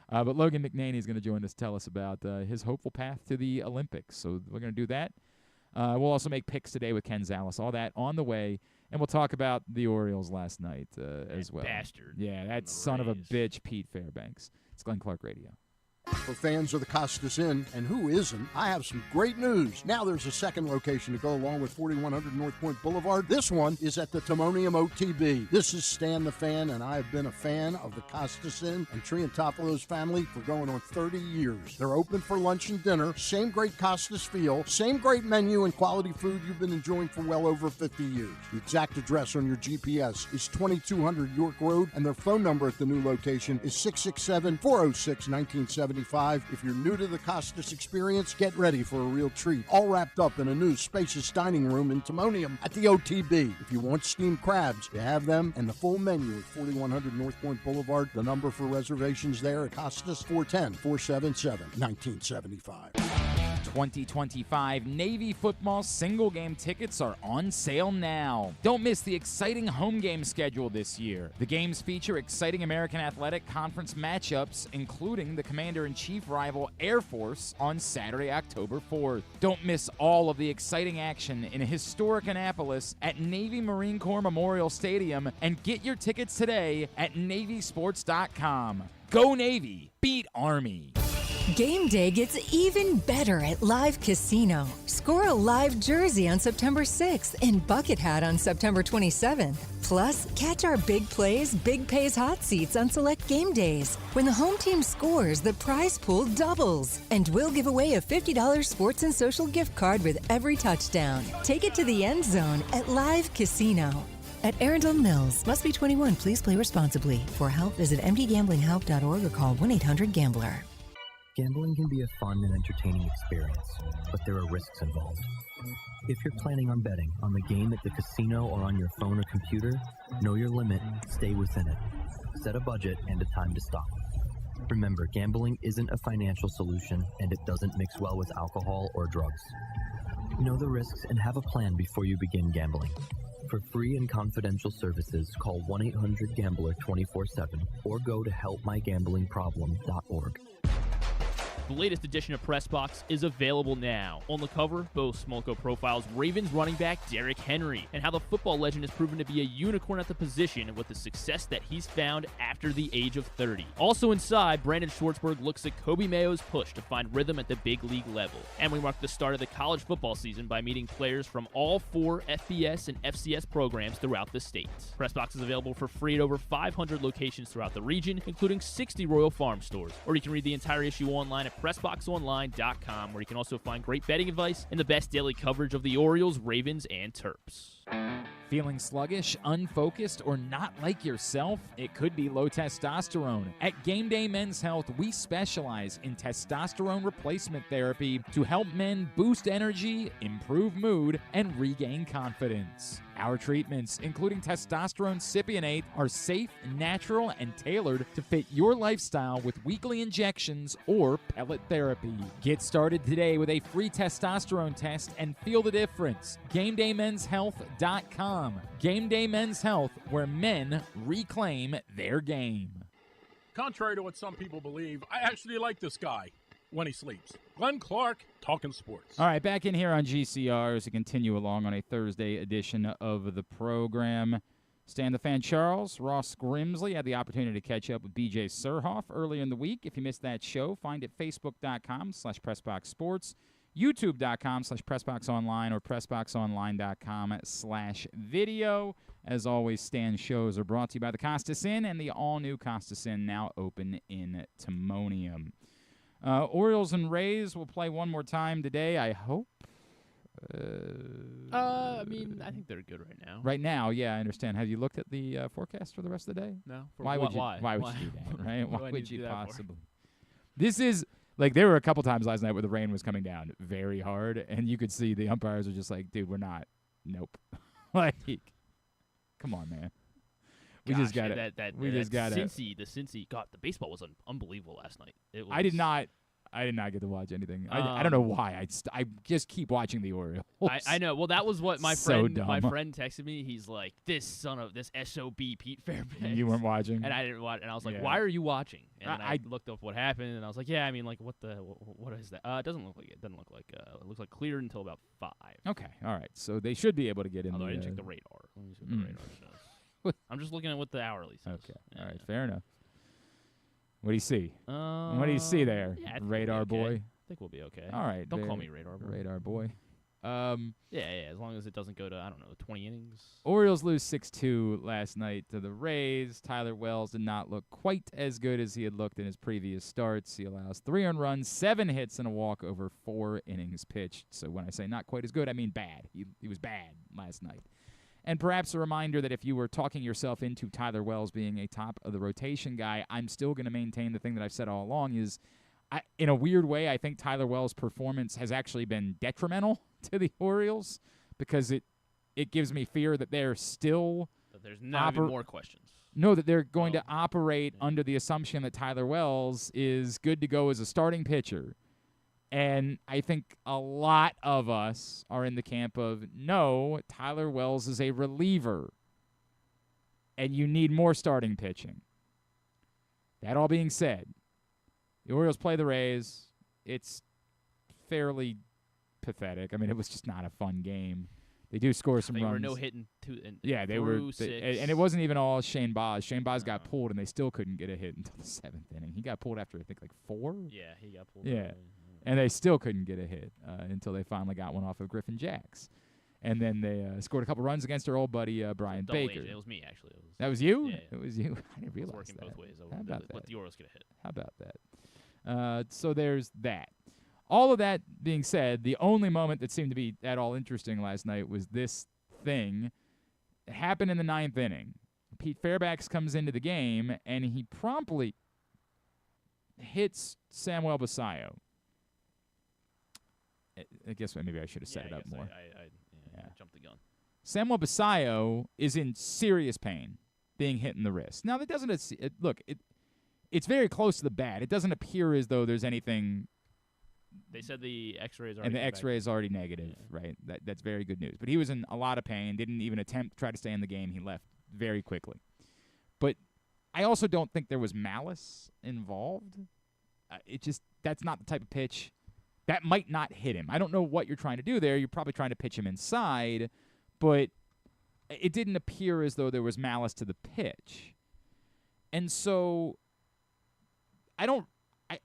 But Logan McNaney is going to join us to tell us about his hopeful path to the Olympics. So we're going to do that. We'll also make picks today with Ken Zalis. All that on the way. And we'll talk about the Orioles last night as well. Bastard. Yeah, that son of a bitch, Pete Fairbanks. It's Glenn Clark Radio. For fans of the Costas Inn, and who isn't, I have some great news. Now there's a second location to go along with 4100 North Point Boulevard. This one is at the Timonium OTB. This is Stan the Fan, and I have been a fan of the Costas Inn and Triantafalo's family for going on 30 years. They're open for lunch and dinner, same great Costas feel, same great menu and quality food you've been enjoying for well over 50 years. The exact address on your GPS is 2200 York Road, and their phone number at the new location is 667-406-1970. If you're new to the Costas experience, get ready for a real treat. All wrapped up in a new spacious dining room in Timonium at the OTB. If you want steamed crabs, you have them, and the full menu at 4100 North Point Boulevard. The number for reservations there at Costas, 410-477-1975. 2025 Navy football single game tickets are on sale now. Don't miss the exciting home game schedule this year. The games feature exciting American Athletic Conference matchups, including the Commander-in-Chief rival Air Force on Saturday, October 4th. Don't miss all of the exciting action in historic Annapolis at Navy Marine Corps Memorial Stadium, and get your tickets today at NavySports.com. Go Navy! Beat Army! Game day gets even better at Live Casino. Score a live jersey on September 6th and bucket hat on September 27th. Plus, catch our big plays, big pays hot seats on select game days. When the home team scores, the prize pool doubles. And we'll give away a $50 sports and social gift card with every touchdown. Take it to the end zone at Live Casino. At Arundel Mills, must be 21. Please play responsibly. For help, visit mdgamblinghelp.org or call 1-800-GAMBLER. Gambling can be a fun and entertaining experience, but there are risks involved. If you're planning on betting on the game at the casino or on your phone or computer, know your limit, stay within it. Set a budget and a time to stop. Remember, gambling isn't a financial solution, and it doesn't mix well with alcohol or drugs. Know the risks and have a plan before you begin gambling. For free and confidential services, call 1-800-GAMBLER 24/7 or go to helpmygamblingproblem.org. The latest edition of Press Box is available now. On the cover, Bo Smolko profiles Ravens running back Derrick Henry and how the football legend has proven to be a unicorn at the position with the success that he's found after the age of 30. Also inside, Brandon Schwartzberg looks at Kobe Mayo's push to find rhythm at the big league level. And we mark the start of the college football season by meeting players from all 4 FBS and FCS programs throughout the state. Press Box is available for free at over 500 locations throughout the region, including 60 Royal Farm stores. Or you can read the entire issue online at PressBoxOnline.com, where you can also find great betting advice and the best daily coverage of the Orioles, Ravens, and Terps. Feeling sluggish, unfocused, or not like yourself? It could be low testosterone. At Game Day Men's Health, we specialize in testosterone replacement therapy to help men boost energy, improve mood, and regain confidence. Our treatments, including testosterone cypionate, are safe, natural, and tailored to fit your lifestyle with weekly injections or pellet therapy. Get started today with a free testosterone test and feel the difference. GameDayMen'sHealth.com. Game Day Men's Health, where men reclaim their game. Contrary to what some people believe, I actually like this guy when he sleeps. Glenn Clark, talking sports. All right, back in here on GCR as we continue along on a Thursday edition of the program. Stan the Fan Charles, Ross Grimsley had the opportunity to catch up with BJ Surhoff earlier in the week. If you missed that show, find it facebook.com/PressBoxSports, youtube.com/PressBoxOnline, or PressBoxOnline.com/video. As always, Stan's shows are brought to you by the Costas Inn and the all-new Costas Inn, now open in Timonium. Orioles and Rays will play one more time today, I hope. I mean, I think they're good right now. Right now, yeah, I understand. Have you looked at the forecast for the rest of the day? No. Why would you do that, right? Why would you possibly? This is, like, there were a couple times last night where the rain was coming down very hard, and you could see the umpires are just like, dude, we're not. Nope. Like, come on, man. We just got it. We just got it. The Cincy. God, the baseball was unbelievable last night. It was, I did not get to watch anything. I don't know why. I just keep watching the Orioles. I know. Well, that was what my So friend dumb. texted me. He's like, this SOB Pete Fairbanks. You weren't watching, and I didn't watch. And I was like, Yeah. why are you watching? And I looked up what happened, and I was like, yeah. I mean, like, what is that? It doesn't look like it. Doesn't look like. It looks like clear until about 5. Okay, all right. So they should be able to get in. Although I didn't check the radar. Let me see what the radar says. I'm just looking at what the hourly says. Okay. Yeah. All right. Fair enough. What do you see? What do you see there, yeah, I think radar we'll be okay. boy? I think we'll be okay. All right. Don't call me radar boy. Radar boy. Yeah. As long as it doesn't go to 20 innings. Orioles lose 6-2 last night to the Rays. Tyler Wells did not look quite as good as he had looked in his previous starts. He allows 3 earned runs, 7 hits, and a walk over 4 innings pitched. So when I say not quite as good, I mean bad. He was bad last night. And perhaps a reminder that if you were talking yourself into Tyler Wells being a top-of-the-rotation guy, I'm still going to maintain the thing that I've said all along is, in a weird way, I think Tyler Wells' performance has actually been detrimental to the Orioles because it gives me fear that they're still But there's not even more questions. No, that they're going to operate under the assumption that Tyler Wells is good to go as a starting pitcher. And I think a lot of us are in the camp of, no, Tyler Wells is a reliever, and you need more starting pitching. That all being said, the Orioles play the Rays. It's fairly pathetic. I mean, it was just not a fun game. They do score some runs. They were no hitting they were, six. And it wasn't even all Shane Baz. Shane Baz got pulled, and they still couldn't get a hit until the 7th inning. He got pulled after, I think, like 4? Yeah, he got pulled. Yeah, and they still couldn't get a hit until they finally got one off of Griffin Jacks. And then they scored a couple runs against their old buddy Brian Baker. It was me, actually. That was you? Yeah. It was you? I didn't realize working that. both ways. How about that? Let the Orioles get a hit. How about that? So there's that. All of that being said, the only moment that seemed to be at all interesting last night was this thing. It happened in the 9th inning. Pete Fairbanks comes into the game, and he promptly hits Samuel Basayo. I guess maybe I should have set it up more. I jumped the gun. Samuel Basayo is in serious pain being hit in the wrist. Now, that doesn't look, it's very close to the bat. It doesn't appear as though there's anything. They said the X-rays are. And the X-ray is already negative, right? That's very good news. But he was in a lot of pain, didn't even attempt to try to stay in the game. He left very quickly. But I also don't think there was malice involved. That's not the type of pitch. That might not hit him. I don't know what you're trying to do there. You're probably trying to pitch him inside, but it didn't appear as though there was malice to the pitch. And so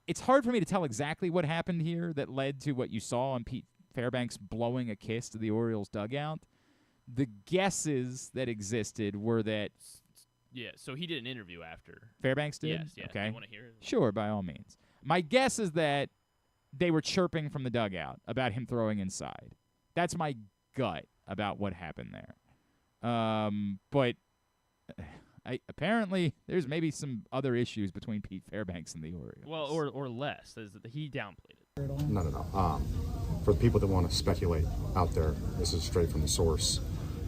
it's hard for me to tell exactly what happened here that led to what you saw on Pete Fairbanks blowing a kiss to the Orioles dugout. The guesses that existed were that... Yeah, so he did an interview after. Fairbanks did? Yes, yeah. Okay. Do you want to hear it? Sure, by all means. My guess is that they were chirping from the dugout about him throwing inside. That's my gut about what happened there. But apparently there's maybe some other issues between Pete Fairbanks and the Orioles. Well, or less. He downplayed it. No. For the people that want to speculate out there, this is straight from the source.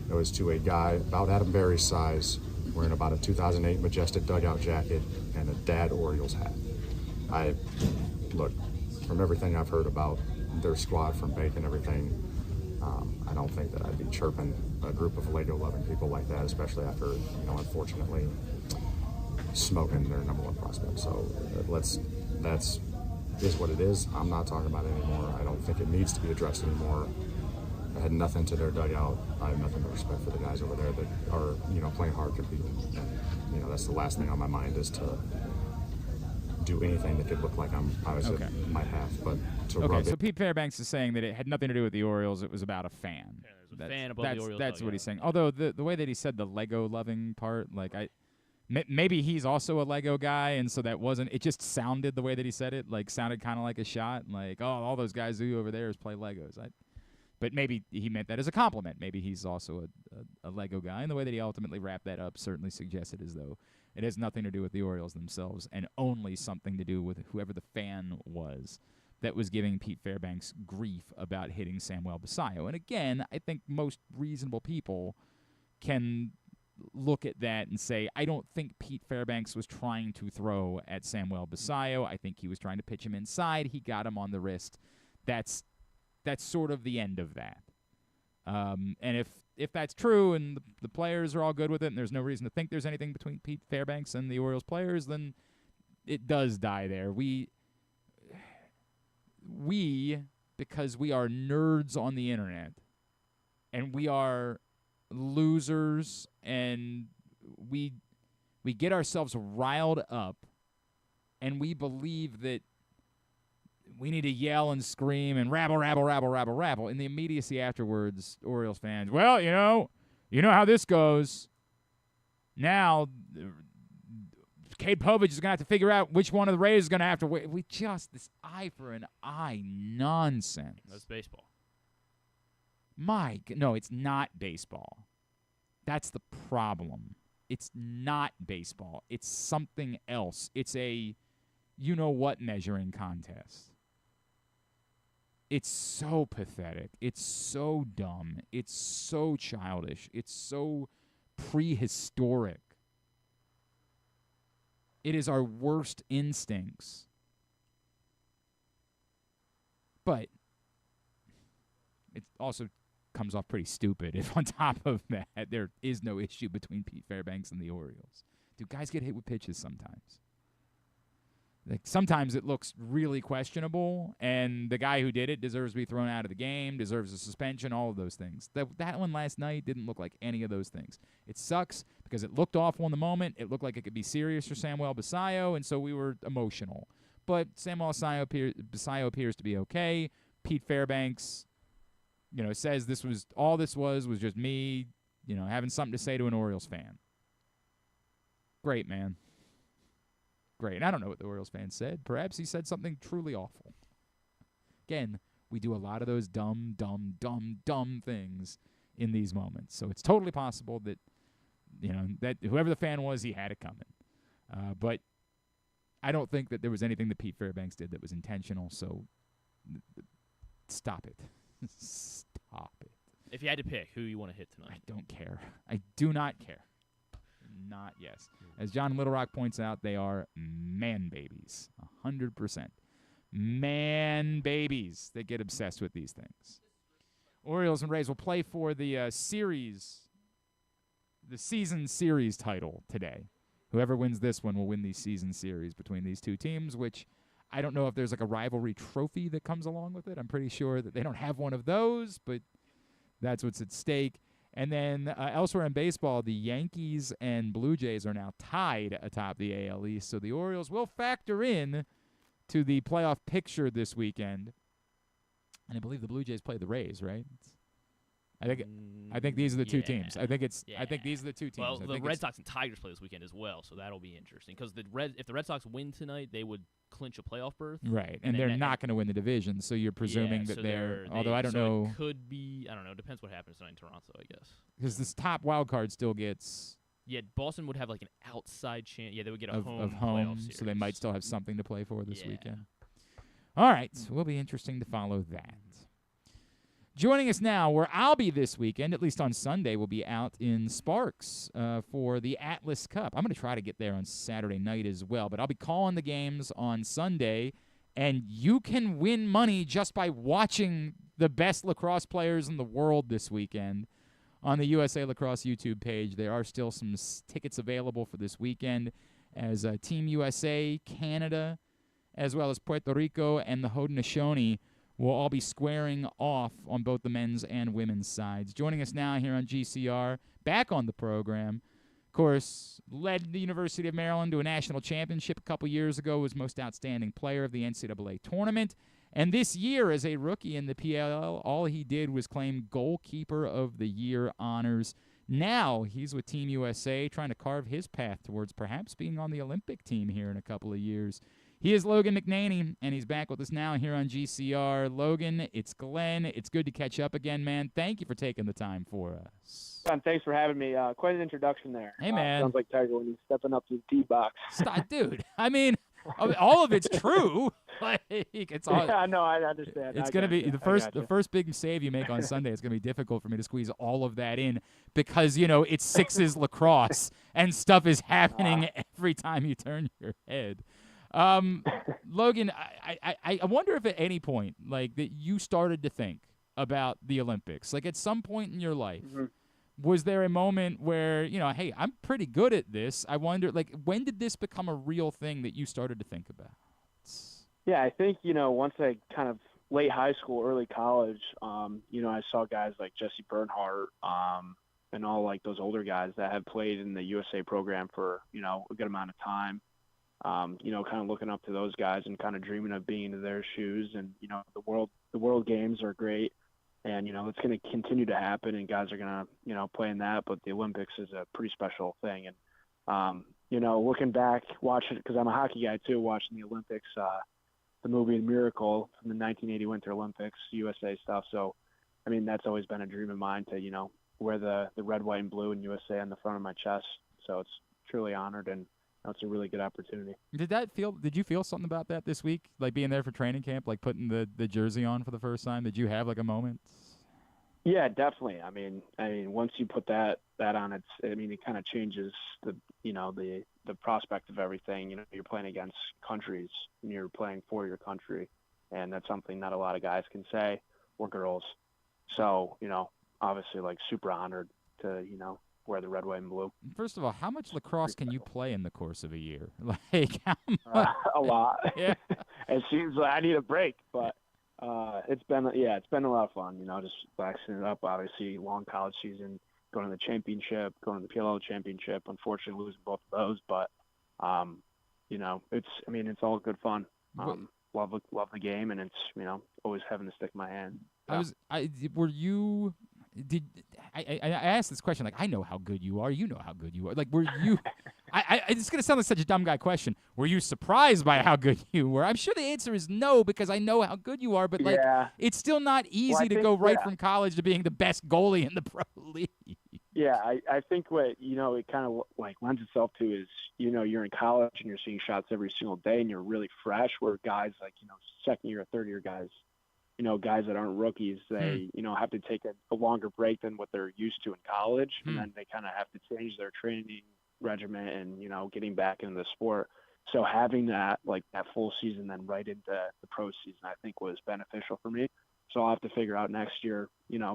It was to a guy about Adam Berry's size, wearing about a 2008 Majestic dugout jacket and a Dad Orioles hat. Look, from everything I've heard about their squad from Bake and everything, I don't think that I'd be chirping a group of Lego-loving people like that, especially after, unfortunately, smoking their number one prospect. So that's what it is. I'm not talking about it anymore. I don't think it needs to be addressed anymore. I had nothing to their dugout. I have nothing but respect for the guys over there that are, playing hard, competing. And, that's the last thing on my mind is to do anything that could look like I'm obviously might have, but to rub so it. Pete Fairbanks is saying that it had nothing to do with the Orioles. It was about a fan. Yeah, there's a fan above the Orioles. That's what he's saying. Although the way that he said the Lego loving part, maybe he's also a Lego guy, and so that wasn't. It just sounded the way that he said it, sounded kind of like a shot, all those guys do over there is play Legos. But maybe he meant that as a compliment. Maybe he's also a Lego guy, and the way that he ultimately wrapped that up certainly suggested as though it has nothing to do with the Orioles themselves and only something to do with whoever the fan was that was giving Pete Fairbanks grief about hitting Samuel Basayo. And again, I think most reasonable people can look at that and say, I don't think Pete Fairbanks was trying to throw at Samuel Basayo. I think he was trying to pitch him inside. He got him on the wrist. That's sort of the end of that. And if that's true and the players are all good with it and there's no reason to think there's anything between Pete Fairbanks and the Orioles players, then it does die there. We, because we are nerds on the internet and we are losers and we get ourselves riled up and we believe that we need to yell and scream and rabble, rabble, rabble, rabble, rabble. In the immediacy afterwards, Orioles fans, well, you know how this goes. Now, Cade Povich is going to have to figure out which one of the Rays is going to have to wait. This eye for an eye nonsense. That's baseball. No, it's not baseball. That's the problem. It's not baseball. It's something else. It's a you-know-what measuring contest. It's so pathetic. It's so dumb. It's so childish. It's so prehistoric. It is our worst instincts But it also comes off pretty stupid if on top of that there is no issue between Pete Fairbanks and the Orioles. Do guys get hit with pitches sometimes? Like sometimes it looks really questionable, and the guy who did it deserves to be thrown out of the game, deserves a suspension, all of those things. That one last night didn't look like any of those things. It sucks because it looked awful in the moment. It looked like it could be serious for Samuel Basallo, and so we were emotional. But Samuel Basallo appears to be okay. Pete Fairbanks, says this was just me, having something to say to an Orioles fan. Great, man. Great. I don't know what the Orioles fan said. Perhaps he said something truly awful. Again, we do a lot of those dumb things in these moments. So it's totally possible that, that whoever the fan was, he had it coming. But I don't think that there was anything that Pete Fairbanks did that was intentional. So stop it. Stop it. If you had to pick who you want to hit tonight. I don't care. I do not care. Not yes. As John Little Rock points out, they are man babies. 100%. Man babies that get obsessed with these things. Orioles and Rays will play for the season series title today. Whoever wins this one will win the season series between these two teams, which I don't know if there's like a rivalry trophy that comes along with it. I'm pretty sure that they don't have one of those, but that's what's at stake. And then elsewhere in baseball, the Yankees and Blue Jays are now tied atop the AL East. So the Orioles will factor in to the playoff picture this weekend. And I believe the Blue Jays play the Rays, right? I think these are the two teams. I think these are the two teams. Well, the Red Sox and Tigers play this weekend as well, so that'll be interesting. Because if the Red Sox win tonight, they would clinch a playoff berth. Right, and they're not going to win the division, so you're presuming that they're. Although I don't know. It could be. I don't know. It depends what happens tonight in Toronto, I guess. Because this top wild card still gets. Yeah, Boston would have like an outside chance. Yeah, they would get a of home home, series. so they might still have something to play for this weekend. All right, so will be interesting to follow that. Joining us now, where I'll be this weekend, at least on Sunday, we'll be out in Sparks for the Atlas Cup. I'm going to try to get there on Saturday night as well, but I'll be calling the games on Sunday, and you can win money just by watching the best lacrosse players in the world this weekend on the USA Lacrosse YouTube page. There are still some tickets available for this weekend as Team USA, Canada, as well as Puerto Rico and the Haudenosaunee will all be squaring off on both the men's and women's sides. Joining us now here on GCR, back on the program, of course, led the University of Maryland to a national championship a couple years ago, was most outstanding player of the NCAA tournament. And this year, as a rookie in the PLL, all he did was claim Goalkeeper of the Year honors. Now he's with Team USA, trying to carve his path towards perhaps being on the Olympic team here in a couple of years. He is Logan McNaney, and he's back with us now here on GCR. Logan, it's Glenn. It's good to catch up again, man. Thank you for taking the time for us. Thanks for having me. Quite an introduction there. Hey, man. Sounds like Tiger when he's stepping up to the tee box. Stop, dude. I mean, all of it's true. Like, it's all. Yeah, no, I understand. It's going to be the first big save you make on Sunday. It's going to be difficult for me to squeeze all of that in because it's Sixes lacrosse and stuff is happening every time you turn your head. Logan, I wonder if at any point, like, that you started to think about the Olympics, like at some point in your life, was there a moment where, hey, I'm pretty good at this? I wonder, like, when did this become a real thing that you started to think about? Yeah, I think, once I kind of late high school, early college, I saw guys like Jesse Bernhardt, and all like those older guys that had played in the USA program for, a good amount of time. Kind of looking up to those guys and kind of dreaming of being in their shoes. And, the world games are great and, it's going to continue to happen and guys are going to, play in that. But the Olympics is a pretty special thing. And, looking back, watching it, because I'm a hockey guy too, watching the Olympics, the movie Miracle from the 1980 Winter Olympics, USA stuff. So, I mean, that's always been a dream of mine to, wear the red, white, and blue in USA on the front of my chest. So it's truly honored and, it's a really good opportunity. Did you feel something about that this week? Like being there for training camp, like putting the jersey on for the first time? Did you have like a moment? Yeah, definitely. I mean, once you put that on, it kind of changes the prospect of everything. You're playing against countries and you're playing for your country. and that's something not a lot of guys can say, or girls. So, obviously, like, super honored to, wear the red, white, and blue. First of all, how much lacrosse can you play in the course of a year? Like, how much? A lot. Yeah. It seems like I need a break, but it's been a lot of fun, just waxing it up. Obviously, long college season, going to the championship, going to the PLL championship. Unfortunately, losing both of those, but it's all good fun. Love the game, and it's always having the stick in my hand. So. I asked this question, like, I know how good you are. You know how good you are. Like, were you – it's going to sound like such a dumb guy question. Were you surprised by how good you were? I'm sure the answer is no, because I know how good you are. But, like, it's still not easy to go right from college to being the best goalie in the pro league. Yeah, I think what, it kind of, like, lends itself to is, you're in college and you're seeing shots every single day and you're really fresh, where guys like, second year or third year guys, guys that aren't rookies, they, have to take a longer break than what they're used to in college. And then they kind of have to change their training regimen and, getting back into the sport. So having that full season then right into the pro season, I think was beneficial for me. So I'll have to figure out next year,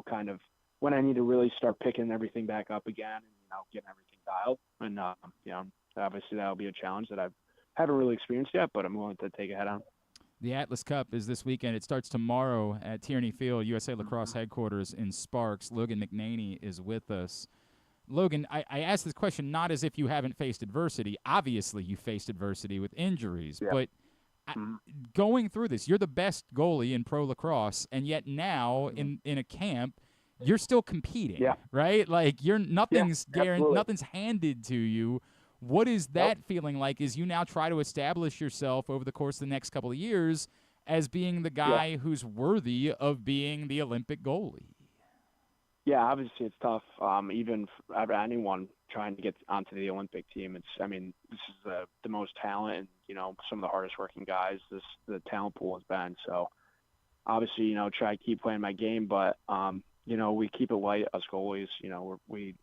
kind of when I need to really start picking everything back up again and, getting everything dialed. And, obviously that'll be a challenge that I haven't really experienced yet, but I'm willing to take a head on. The Atlas Cup is this weekend. It starts tomorrow at Tierney Field, USA Lacrosse headquarters in Sparks. Logan McNaney is with us. Logan, I asked this question not as if you haven't faced adversity. Obviously, you faced adversity with injuries. Yeah. But going through this, you're the best goalie in pro lacrosse, and yet now in a camp, you're still competing, right? Like, nothing's handed to you. What is that feeling like as you now try to establish yourself over the course of the next couple of years as being the guy who's worthy of being the Olympic goalie? Yeah, obviously it's tough. Even for anyone trying to get onto the Olympic team, this is the most talent and, some of the hardest working guys the talent pool has been. So obviously, try to keep playing my game, but, we keep it light, us goalies. We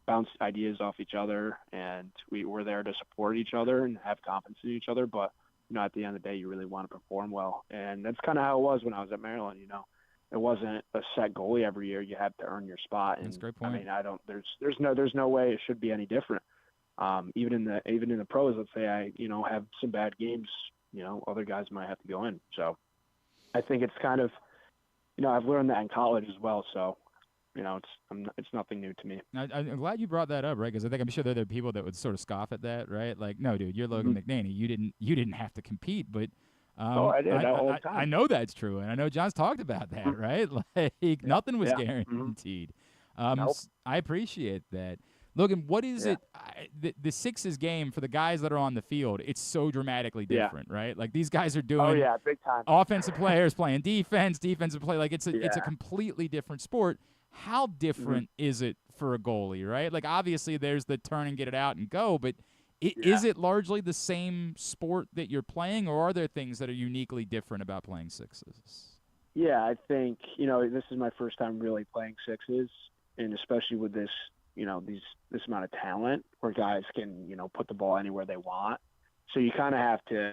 bounce ideas off each other, and we're there to support each other and have confidence in each other. But, at the end of the day, you really want to perform well. And that's kind of how it was when I was at Maryland. It wasn't a set goalie every year. You had to earn your spot. And that's a great point. There's no way it should be any different. Even in the pros, let's say I, have some bad games, other guys might have to go in. So I think it's kind of, I've learned that in college as well. So, it's nothing new to me. I'm glad you brought that up, right? Because I'm sure there are people that would sort of scoff at that, right? Like, no, dude, you're Logan McNaney. You didn't have to compete, but I did all the time. I know that's true, and I know John's talked about that, right? Like, nothing was guaranteed. Nope. I appreciate that. Logan, what is it? The Sixes game for the guys that are on the field, it's so dramatically different, right? Like, these guys are doing big time. Offensive players playing defensive play. Like, it's a completely different sport. How different is it for a goalie, right? Like, obviously there's the turn and get it out and go, but is it largely the same sport that you're playing, or are there things that are uniquely different about playing sixes? Yeah, I think, this is my first time really playing sixes, and especially with this, this amount of talent where guys can, put the ball anywhere they want. So you kind of have to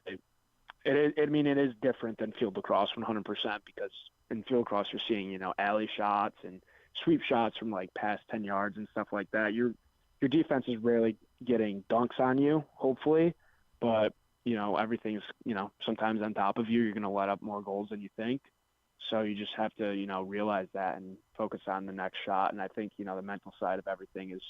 it is different than field lacrosse 100%, because in field lacrosse you're seeing, alley shots and sweep shots from like past 10 yards and stuff like that. Your defense is rarely getting dunks on you, hopefully, but everything's, sometimes on top of you. You're going to let up more goals than you think. So you just have to, realize that and focus on the next shot. And I think, the mental side of everything is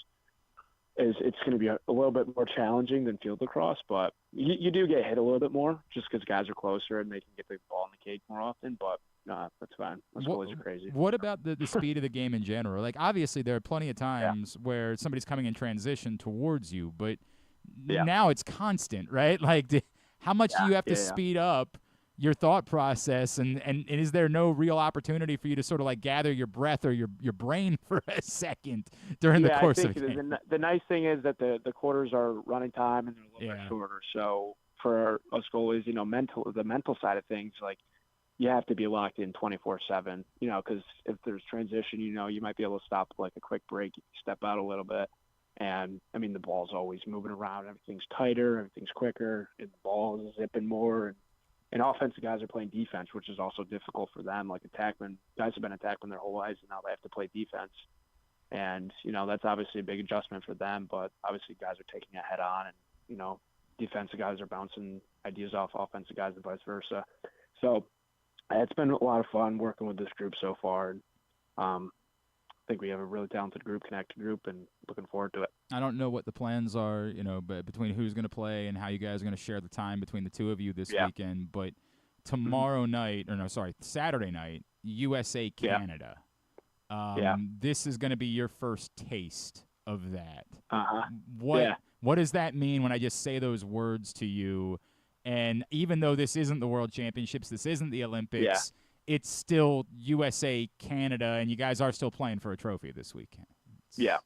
it's going to be a little bit more challenging than field lacrosse, but you do get hit a little bit more just because guys are closer and they can get the ball in the cage more often. But no, that's fine. Those goalies are crazy. What about the speed of the game in general? Like, obviously there are plenty of times where somebody's coming in transition towards you, but now it's constant, right? Like, how much do you have to speed up your thought process, and is there no real opportunity for you to sort of like gather your breath or your brain for a second during the course of the game? The nice thing is that the quarters are running time and they're a little bit shorter. So for us goalies, the mental side of things, like, you have to be locked in 24/7, because if there's transition, you might be able to stop like a quick break, if you step out a little bit. And the ball's always moving around. Everything's tighter, everything's quicker, and the ball is zipping more. And And offensive guys are playing defense, which is also difficult for them. Like attackmen, guys have been attackmen their whole lives, and now they have to play defense. And, that's obviously a big adjustment for them, but obviously guys are taking it head on, and, defensive guys are bouncing ideas off offensive guys and vice versa. So it's been a lot of fun working with this group so far. And, I think we have a really talented group, connected group, and looking forward to it. I don't know what the plans are, but between who's going to play and how you guys are going to share the time between the two of you this weekend. But tomorrow night, Saturday night, USA Canada. This is going to be your first taste of that. What does that mean when I just say those words to you? And even though this isn't the World Championships, this isn't the Olympics. It's still USA, Canada, and you guys are still playing for a trophy this weekend. Yeah,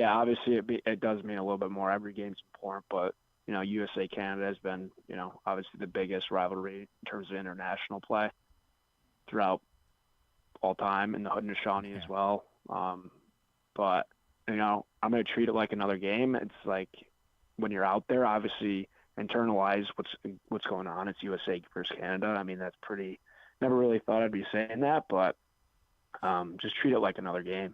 obviously it does mean a little bit more. Every game's important, but, USA, Canada has been, obviously the biggest rivalry in terms of international play throughout all time, in the Haudenosaunee as well. But, I'm going to treat it like another game. It's like when you're out there, obviously internalize what's going on. It's USA versus Canada. I mean, that's pretty – never really thought I'd be saying that, but just treat it like another game.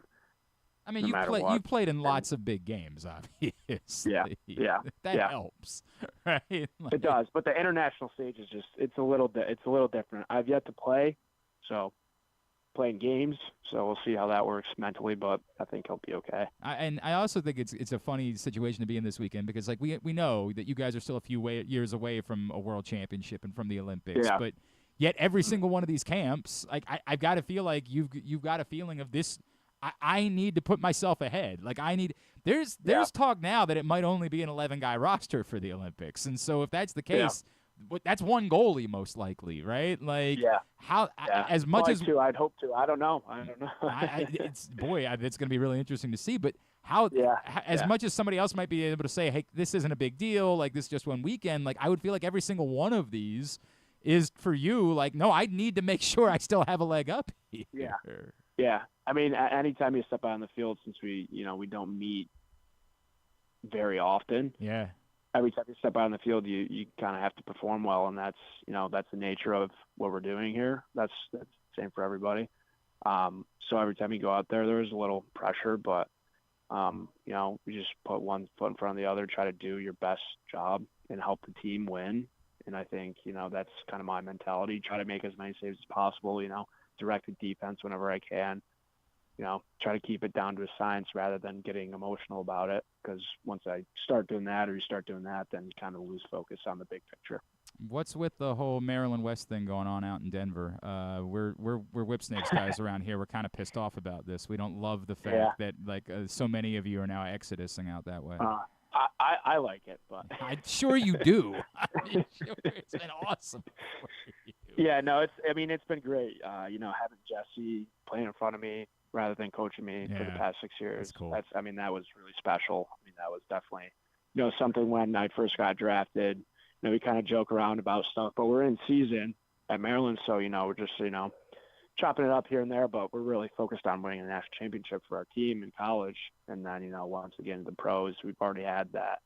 I mean, you've played in lots of big games, obviously. Yeah. That helps, right? It does, but the international stage is it's a little different. I've yet to play, so playing games, so we'll see how that works mentally, but I think he'll be okay. And I also think it's a funny situation to be in this weekend because, like, we know that you guys are still a few years away from a World Championship and from the Olympics, but yet every single one of these camps, like I've got to feel like you've got a feeling of this. I need to put myself ahead. Like there's talk now that it might only be an 11-guy roster for the Olympics, and so if that's the case, that's one goalie most likely, right? Like as much as I'd hope to. I don't know. it's going to be really interesting to see. But as much as somebody else might be able to say, hey, this isn't a big deal, like this is just one weekend. Like I would feel like every single one of these is for you, like, no, I need to make sure I still have a leg up here. Yeah. I mean, anytime you step out on the field, since we don't meet very often. Yeah. Every time you step out on the field, you kind of have to perform well, and that's the nature of what we're doing here. That's the same for everybody. So every time you go out there is a little pressure, but we just put one foot in front of the other, try to do your best job and help the team win. And I think, that's kind of my mentality. Try to make as many saves as possible, direct the defense whenever I can. Try to keep it down to a science rather than getting emotional about it. Because once I start doing that or you start doing that, then you kind of lose focus on the big picture. What's with the whole Maryland West thing going on out in Denver? We're Whipsnakes guys around here. We're kind of pissed off about this. We don't love the fact that so many of you are now exodusing out that way. I like it, but I'm sure you do. It's been awesome for you. Yeah, no, it's been great. Having Jesse playing in front of me rather than coaching me for the past 6 years. That's cool. That was really special. That was definitely, something when I first got drafted. We kind of joke around about stuff, but we're in season at Maryland, so we're just chopping it up here and there, but we're really focused on winning a national championship for our team in college. And then, once again in the pros, we've already had that,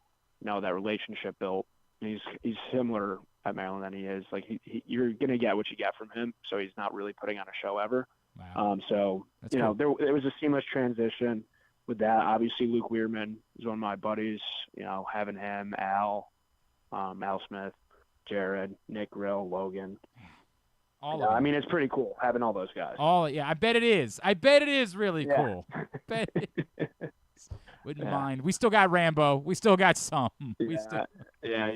that relationship built. And he's similar at Maryland than he is. Like you're gonna get what you get from him, so he's not really putting on a show ever. Wow. So That's cool. there was a seamless transition with that. Obviously, Luke Weirman is one of my buddies. Having him, Al Smith, Jared, Nick Rill, Logan. It's pretty cool having all those guys. I bet it is. I bet it is really cool. Bet it is. Wouldn't mind. We still got Rambo. We still got some. You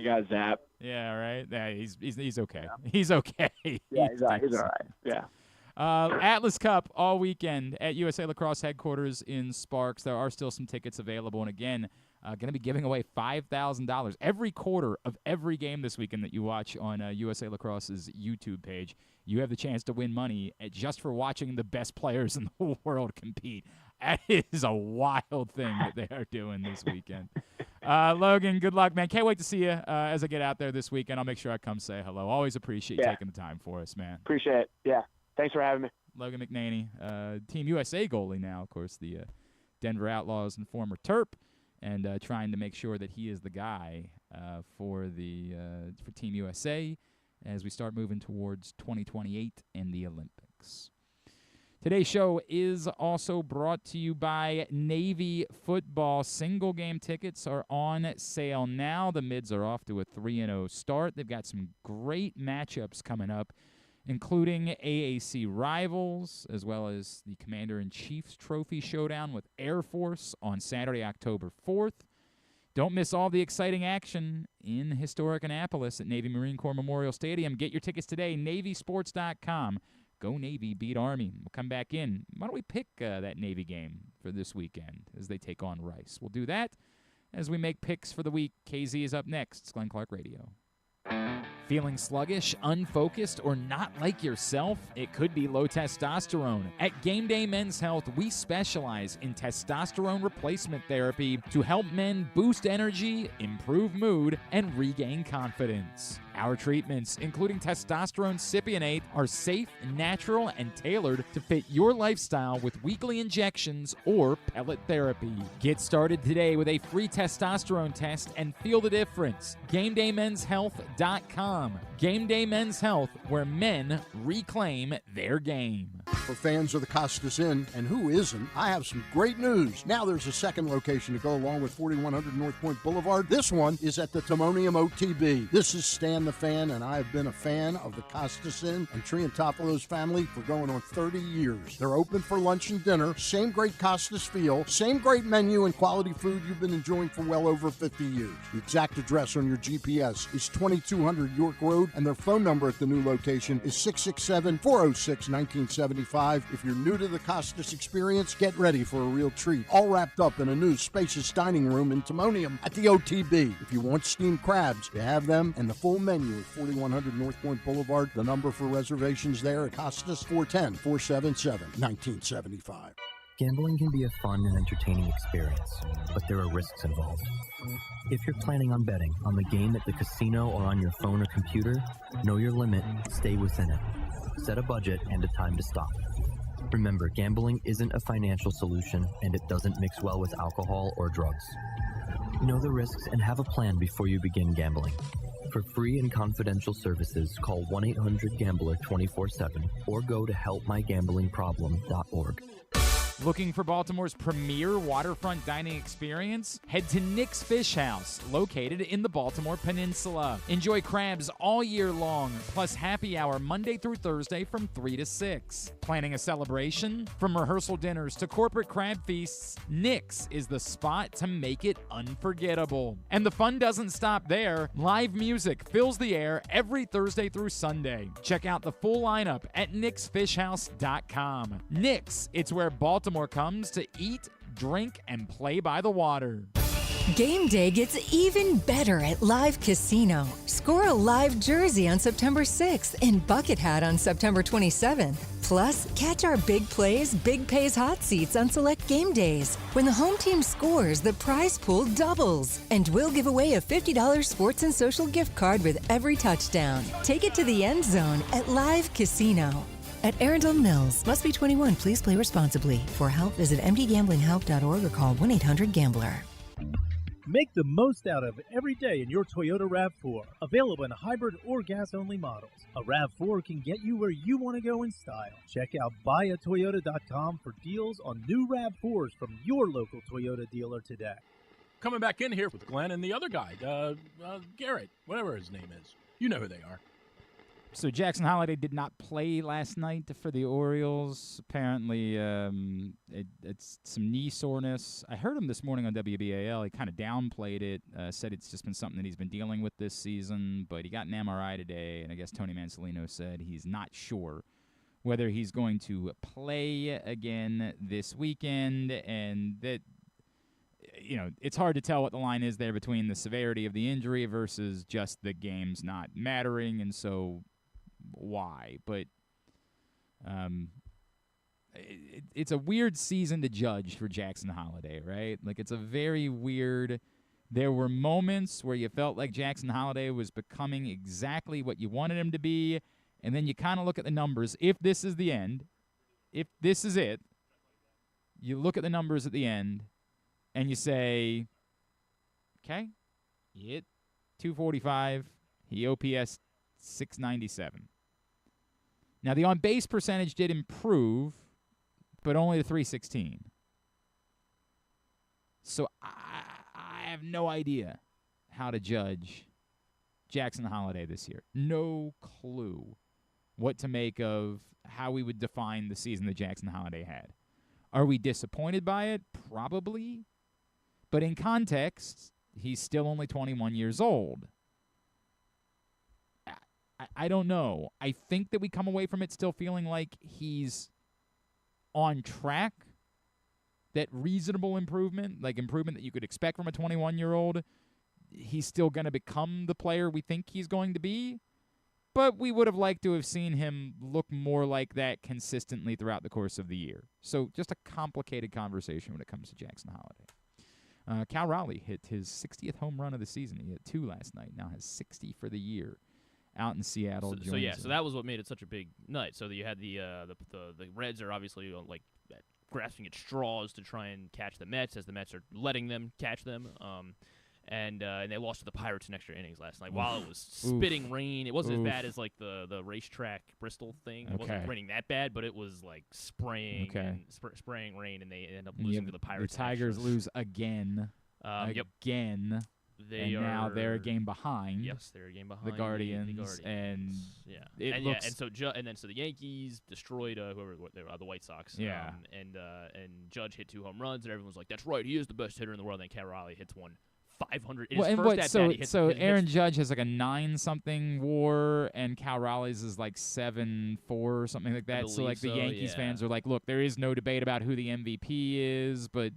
got Zap. Yeah, right. Yeah, he's okay. Yeah. He's okay. Yeah, he's all right. Yeah. Atlas Cup all weekend at USA Lacrosse headquarters in Sparks. There are still some tickets available, and again, going to be giving away $5,000 every quarter of every game this weekend that you watch on USA Lacrosse's YouTube page. You have the chance to win money just for watching the best players in the world compete. That is a wild thing that they are doing this weekend. Logan, good luck, man. Can't wait to see you as I get out there this weekend. I'll make sure I come say hello. Always appreciate you taking the time for us, man. Appreciate it. Yeah. Thanks for having me. Logan McNaney, Team USA goalie now, of course, the Denver Outlaws and former Terp, and trying to make sure that he is the guy for Team USA as we start moving towards 2028 and the Olympics. Today's show is also brought to you by Navy Football. Single game tickets are on sale now. The Mids are off to a 3-0 start. They've got some great matchups coming up, including AAC rivals, as well as the Commander-in-Chief's Trophy Showdown with Air Force on Saturday, October 4th. Don't miss all the exciting action in historic Annapolis at Navy Marine Corps Memorial Stadium. Get your tickets today, NavySports.com. Go Navy, beat Army. We'll come back in. Why don't we pick that Navy game for this weekend as they take on Rice? We'll do that as we make picks for the week. KZ is up next. It's Glenn Clark Radio. Feeling sluggish, unfocused, or not like yourself? It could be low testosterone. At Game Day Men's Health, we specialize in testosterone replacement therapy to help men boost energy, improve mood, and regain confidence. Our treatments, including testosterone cypionate, are safe, natural, and tailored to fit your lifestyle with weekly injections or pellet therapy. Get started today with a free testosterone test and feel the difference. GameDayMen'sHealth.com. Game Day Men's Health, where men reclaim their game. For fans of the Costas Inn, and who isn't, I have some great news. Now there's a second location to go along with 4100 North Point Boulevard. This one is at the Timonium OTB. This is Stan the Fan, and I have been a fan of the Costas Inn and Triantopoulos family for going on 30 years. They're open for lunch and dinner, same great Costas feel, same great menu and quality food you've been enjoying for well over 50 years. The exact address on your GPS is 2200 York Road, and their phone number at the new location is 667-406-1975. If you're new to the Costas experience, get ready for a real treat. All wrapped up in a new spacious dining room in Timonium at the OTB. If you want steamed crabs, you have them, and the full menu at 4100 North Point Boulevard. The number for reservations there at Costas, 410-477-1975. Gambling can be a fun and entertaining experience, but there are risks involved. If you're planning on betting on the game at the casino or on your phone or computer, know your limit, stay within it. Set a budget and a time to stop. Remember, gambling isn't a financial solution, and it doesn't mix well with alcohol or drugs. Know the risks and have a plan before you begin gambling. For free and confidential services, call 1-800-GAMBLER 24/7 or go to helpmygamblingproblem.org. Looking for Baltimore's premier waterfront dining experience? Head to Nick's Fish House, located in the Baltimore Peninsula. Enjoy crabs all year long, plus happy hour Monday through Thursday from 3 to 6. Planning a celebration? From rehearsal dinners to corporate crab feasts, Nick's is the spot to make it unforgettable. And the fun doesn't stop there. Live music fills the air every Thursday through Sunday. Check out the full lineup at nicksfishhouse.com. Nick's, it's where Baltimore comes to eat, drink, and play by the water. Game day gets even better at Live Casino. Score a live jersey on September 6th and bucket hat on September 27th. Plus, catch our big plays, big pays hot seats on select game days. When the home team scores, the prize pool doubles. And we'll give away a $50 sports and social gift card with every touchdown. Take it to the end zone at Live Casino. At Arundel Mills, must be 21. Please play responsibly. For help, visit mdgamblinghelp.org or call 1-800-GAMBLER. Make the most out of every day in your Toyota RAV4. Available in hybrid or gas-only models. A RAV4 can get you where you want to go in style. Check out buyatoyota.com for deals on new RAV4s from your local Toyota dealer today. Coming back in here with Glenn and the other guy, Garrett, whatever his name is. You know who they are. So Jackson Holiday did not play last night for the Orioles. Apparently, it's some knee soreness. I heard him this morning on WBAL. He kind of downplayed it, said it's just been something that he's been dealing with this season, but he got an MRI today, and I guess Tony Mansolino said he's not sure whether he's going to play again this weekend, and that, you know, it's hard to tell what the line is there between the severity of the injury versus just the games not mattering, and so why. But it's a weird season to judge for Jackson Holiday, right? Like, it's a very weird. There were moments where you felt like Jackson Holiday was becoming exactly what you wanted him to be, and then you kind of look at the numbers. If this is the end, if this is it, you look at the numbers at the end, and you say, okay, he hit 245, he OPS .697. Now, the on-base percentage did improve, but only to .316. So I have no idea how to judge Jackson Holliday this year. No clue what to make of how we would define the season that Jackson Holliday had. Are we disappointed by it? Probably. But in context, he's still only 21 years old. I don't know. I think that we come away from it still feeling like he's on track. That reasonable improvement, like improvement that you could expect from a 21-year-old, he's still going to become the player we think he's going to be. But we would have liked to have seen him look more like that consistently throughout the course of the year. So just a complicated conversation when it comes to Jackson Holliday. Cal Raleigh hit his 60th home run of the season. He hit 2 last night. Now has 60 for the year out in Seattle. So that was what made it such a big night. So you had the Reds are obviously like grasping at straws to try and catch the Mets as the Mets are letting them catch them. And they lost to the Pirates in extra innings last night. While it was spitting rain, it wasn't as bad as like the racetrack Bristol thing. It wasn't raining that bad, but it was like spraying and spraying rain, and they ended up losing to the Pirates. The Tigers lose again. Again. They're a game behind. Yes, they're a game behind the Guardians. And so the Yankees destroyed whoever they were, the White Sox. Yeah. And Judge hit 2 home runs, and everyone was like, "That's right, he is the best hitter in the world." And Cal Raleigh hits one. 500. So Aaron Judge has like a 9-something WAR, and Cal Raleigh's is like 7.4 or something like that. So like the Yankees fans are like, look, there is no debate about who the MVP is, but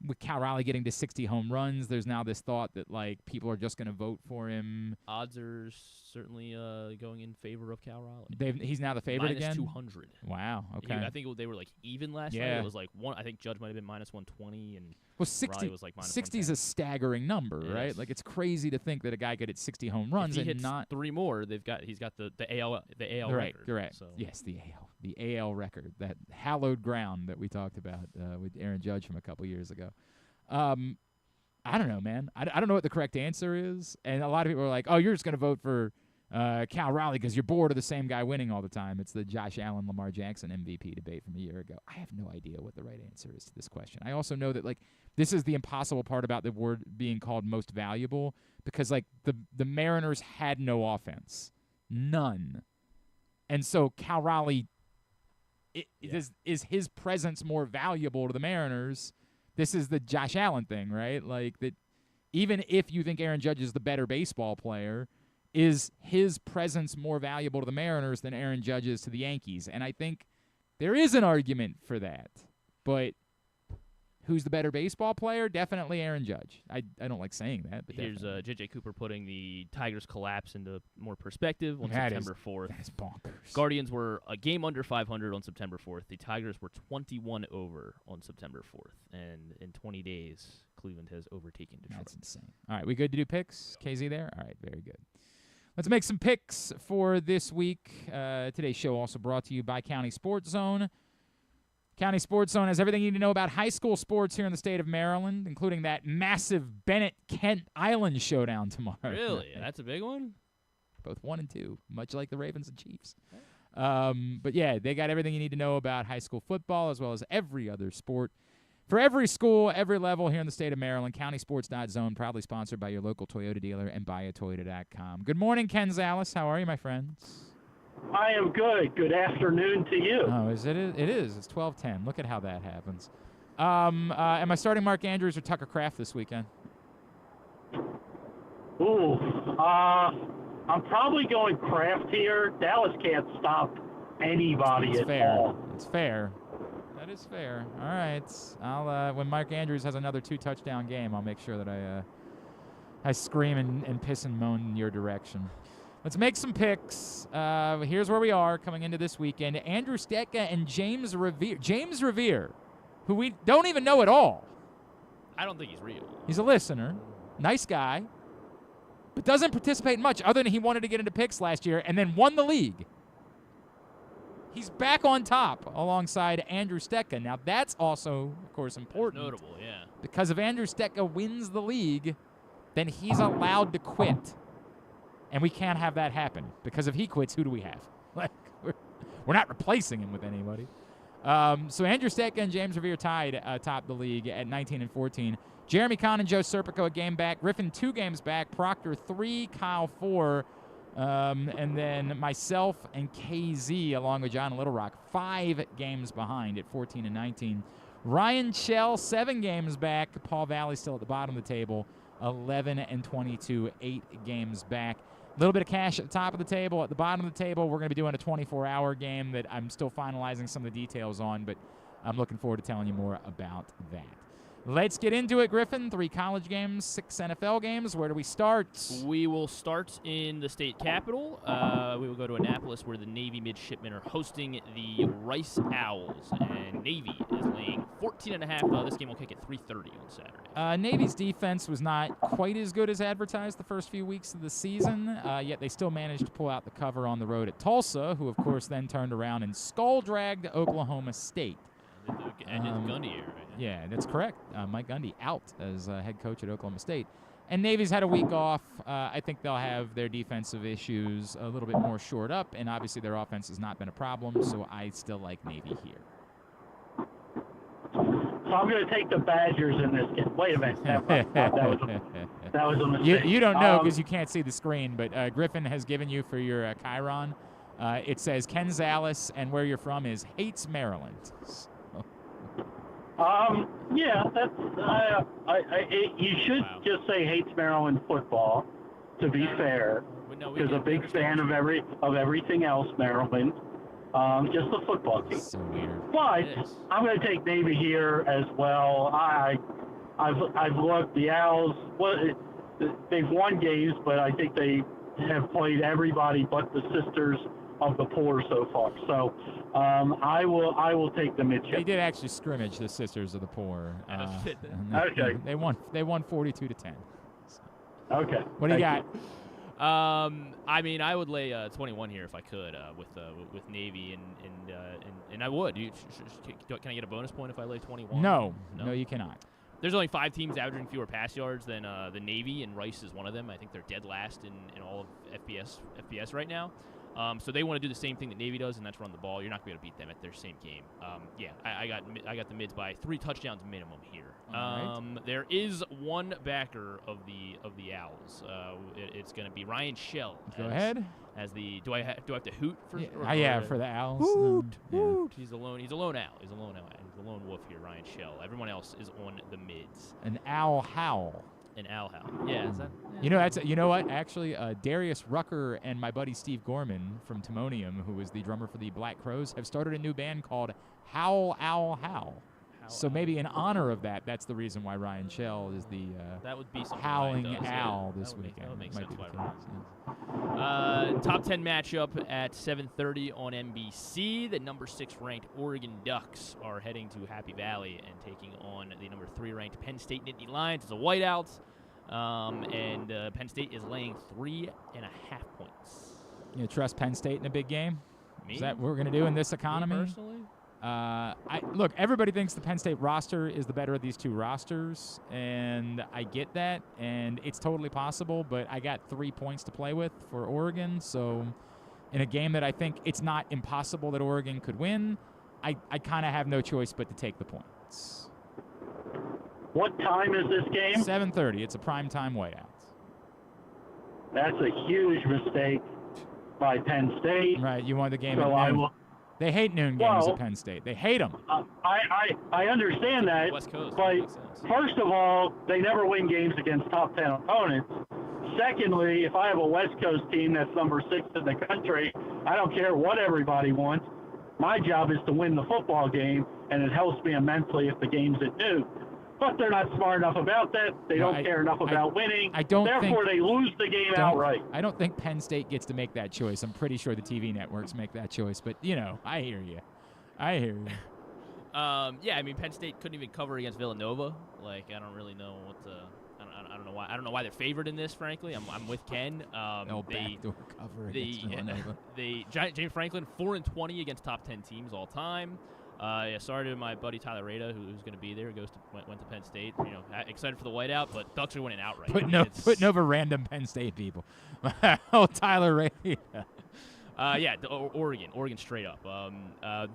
with Cal Raleigh getting to 60 home runs, there's now this thought that like people are just going to vote for him. Odds are certainly going in favor of Cal Raleigh. He's now the favorite again. -200. Wow. Okay. I think they were like even last night. It was like one. I think Judge might have been -120, and 60 was like -60 is a staggering number, right? Is. Like it's crazy to think that a guy could hit 60 home runs if he and hits not 3 more. He's got the AL record. Correct. So. Yes, the AL record, that hallowed ground that we talked about with Aaron Judge from a couple years ago. I don't know, man. I don't know what the correct answer is, and a lot of people are like, "Oh, you're just gonna vote for Cal Raleigh because you're bored of the same guy winning all the time." It's the Josh Allen, Lamar Jackson MVP debate from a year ago. I have no idea what the right answer is to this question. I also know that like this is the impossible part about the award being called most valuable, because like the Mariners had no offense, none, and so Cal Raleigh is his presence more valuable to the Mariners. This is the Josh Allen thing, right? Like that, even if you think Aaron Judge is the better baseball player, is his presence more valuable to the Mariners than Aaron Judge is to the Yankees? And I think there is an argument for that. But who's the better baseball player? Definitely Aaron Judge. I don't like saying that. But here's J.J. Cooper putting the Tigers' collapse into more perspective on September 4th. That's bonkers. Guardians were a game under 500 on September 4th. The Tigers were 21 over on September 4th. And in 20 days, Cleveland has overtaken Detroit. That's insane. All right, we good to do picks? KZ there? All right, very good. Let's make some picks for this week. Today's show also brought to you by County Sports Zone. County Sports Zone has everything you need to know about high school sports here in the state of Maryland, including that massive Bennett-Kent Island showdown tomorrow. Really? That's a big one? Both 1 and 2, much like the Ravens and Chiefs. But, yeah, they got everything you need to know about high school football as well as every other sport. For every school, every level here in the state of Maryland, CountySports.zone, proudly sponsored by your local Toyota dealer and buyatoyota.com. Good morning, Ken Zalis. How are you, my friends? I am good. Good afternoon to you. Oh, is it? It is. It's 12:10. Look at how that happens. Am I starting Mark Andrews or Tucker Kraft this weekend? Ooh, I'm probably going Kraft here. Dallas can't stop anybody at all. It's fair. That is fair. All right. I'll when Mark Andrews has another 2-touchdown game, I'll make sure that I scream and piss and moan in your direction. Let's make some picks. Here's where we are coming into this weekend. Andrew Stetka and James Revere. James Revere, who we don't even know at all. I don't think he's real. He's a listener. Nice guy. But doesn't participate much other than he wanted to get into picks last year and then won the league. He's back on top alongside Andrew Stetka. Now, that's also, of course, important. That's notable, yeah. Because if Andrew Stetka wins the league, then he's allowed to quit. And we can't have that happen because if he quits, who do we have? Like, we're not replacing him with anybody. So Andrew Stetka and James Revere tied atop the league at 19 and 14. Jeremy Kahn and Joe Serpico a game back. Griffin 2 games back. Proctor 3, Kyle 4. And then myself and KZ, along with John Little Rock, 5 games behind at 14 and 19. Ryan Shell, 7 games back. Paul Valley still at the bottom of the table, 11 and 22, 8 games back. A little bit of cash at the top of the table. At the bottom of the table, we're going to be doing a 24-hour game that I'm still finalizing some of the details on, but I'm looking forward to telling you more about that. Let's get into it, Griffin. 3 college games, 6 NFL games. Where do we start? We will start in the state capital. We will go to Annapolis, where the Navy midshipmen are hosting the Rice Owls, and Navy is laying 14.5. This game will kick at 3:30 on Saturday. Navy's defense was not quite as good as advertised the first few weeks of the season, yet they still managed to pull out the cover on the road at Tulsa, who, of course, then turned around and skull-dragged Oklahoma State. And Gundy era. Yeah, that's correct. Mike Gundy out as head coach at Oklahoma State. And Navy's had a week off. I think they'll have their defensive issues a little bit more shored up, and obviously their offense has not been a problem, so I still like Navy here. So I'm going to take the Badgers in this game. Wait a minute. That was a mistake. You don't know because you can't see the screen, but Griffin has given you for your Chiron. It says Ken Zalis, and where you're from is Hates, Maryland. Yeah, that's. You should just say hates Maryland football, to be fair, because a big fan of everything else Maryland. Just the football team. So weird. But I'm going to take Navy here as well. I've looked. The Owls. They've won games, but I think they have played everybody but the Sisters of the Poor so far. So I will take the midship. They did actually scrimmage the Sisters of the Poor. Okay. They won 42-10. So. Okay. What do you got? I mean, I would lay 21 here if I could with Navy, and I would. Can I get a bonus point if I lay 21? No, you cannot. There's only 5 teams averaging fewer pass yards than the Navy, and Rice is one of them. I think they're dead last in all of FBS right now. So they want to do the same thing that Navy does, and that's run the ball. You're not going to be able to beat them at their same game. I got the mids by 3 touchdowns minimum here. Right. There is one backer of the Owls. It's going to be Ryan Shell. Go ahead. As the do I have to hoot for? For the Owls. Hoot, hoot. He's a lone owl. He's a lone wolf here. Ryan Shell. Everyone else is on the mids. An owl howl. An owl howl. Yeah. Is that? Yeah. You know what? Actually, Darius Rucker and my buddy Steve Gorman from Timonium, who was the drummer for the Black Crows, have started a new band called Howl Owl Howl. So maybe in honor of that, that's the reason why Ryan Shell is the that would be howling owl this weekend. That would make sense why top 10 matchup at 7:30 on NBC. The number 6 ranked Oregon Ducks are heading to Happy Valley and taking on the number 3 ranked Penn State Nittany Lions. It's a whiteout, and Penn State is laying 3.5 points. You trust Penn State in a big game? Me? Is that what we're going to do in this economy? Me personally? Look, everybody thinks the Penn State roster is the better of these 2 rosters, and I get that, and it's totally possible, but I got 3 points to play with for Oregon, so in a game that I think it's not impossible that Oregon could win, I kind of have no choice but to take the points. What time is this game? 7:30. It's a primetime whiteout. That's a huge mistake by Penn State. Right, you won the game so at noon. I will. They hate noon games at Penn State. They hate them. I understand that, West Coast, but makes sense. First of all, they never win games against top 10 opponents. Secondly, if I have a West Coast team that's number 6 in the country, I don't care what everybody wants. My job is to win the football game, and it helps me immensely if the game's at noon. But they're not smart enough about that. They don't care enough about winning. Therefore, they lose the game outright. I don't think Penn State gets to make that choice. I'm pretty sure the TV networks make that choice. But, I hear you. Yeah, I mean, Penn State couldn't even cover against Villanova. Like, I don't really know what the I don't know why. I don't know why they're favored in this. Frankly, I'm with Ken. Backdoor cover against Villanova. James Franklin 4-20 against top 10 teams all time. Yeah, sorry to my buddy Tyler Rada, who's going to be there. Went to Penn State. Excited for the whiteout, but Ducks are winning outright. Putting over random Penn State people. Oh, Tyler Rada. Oregon straight up.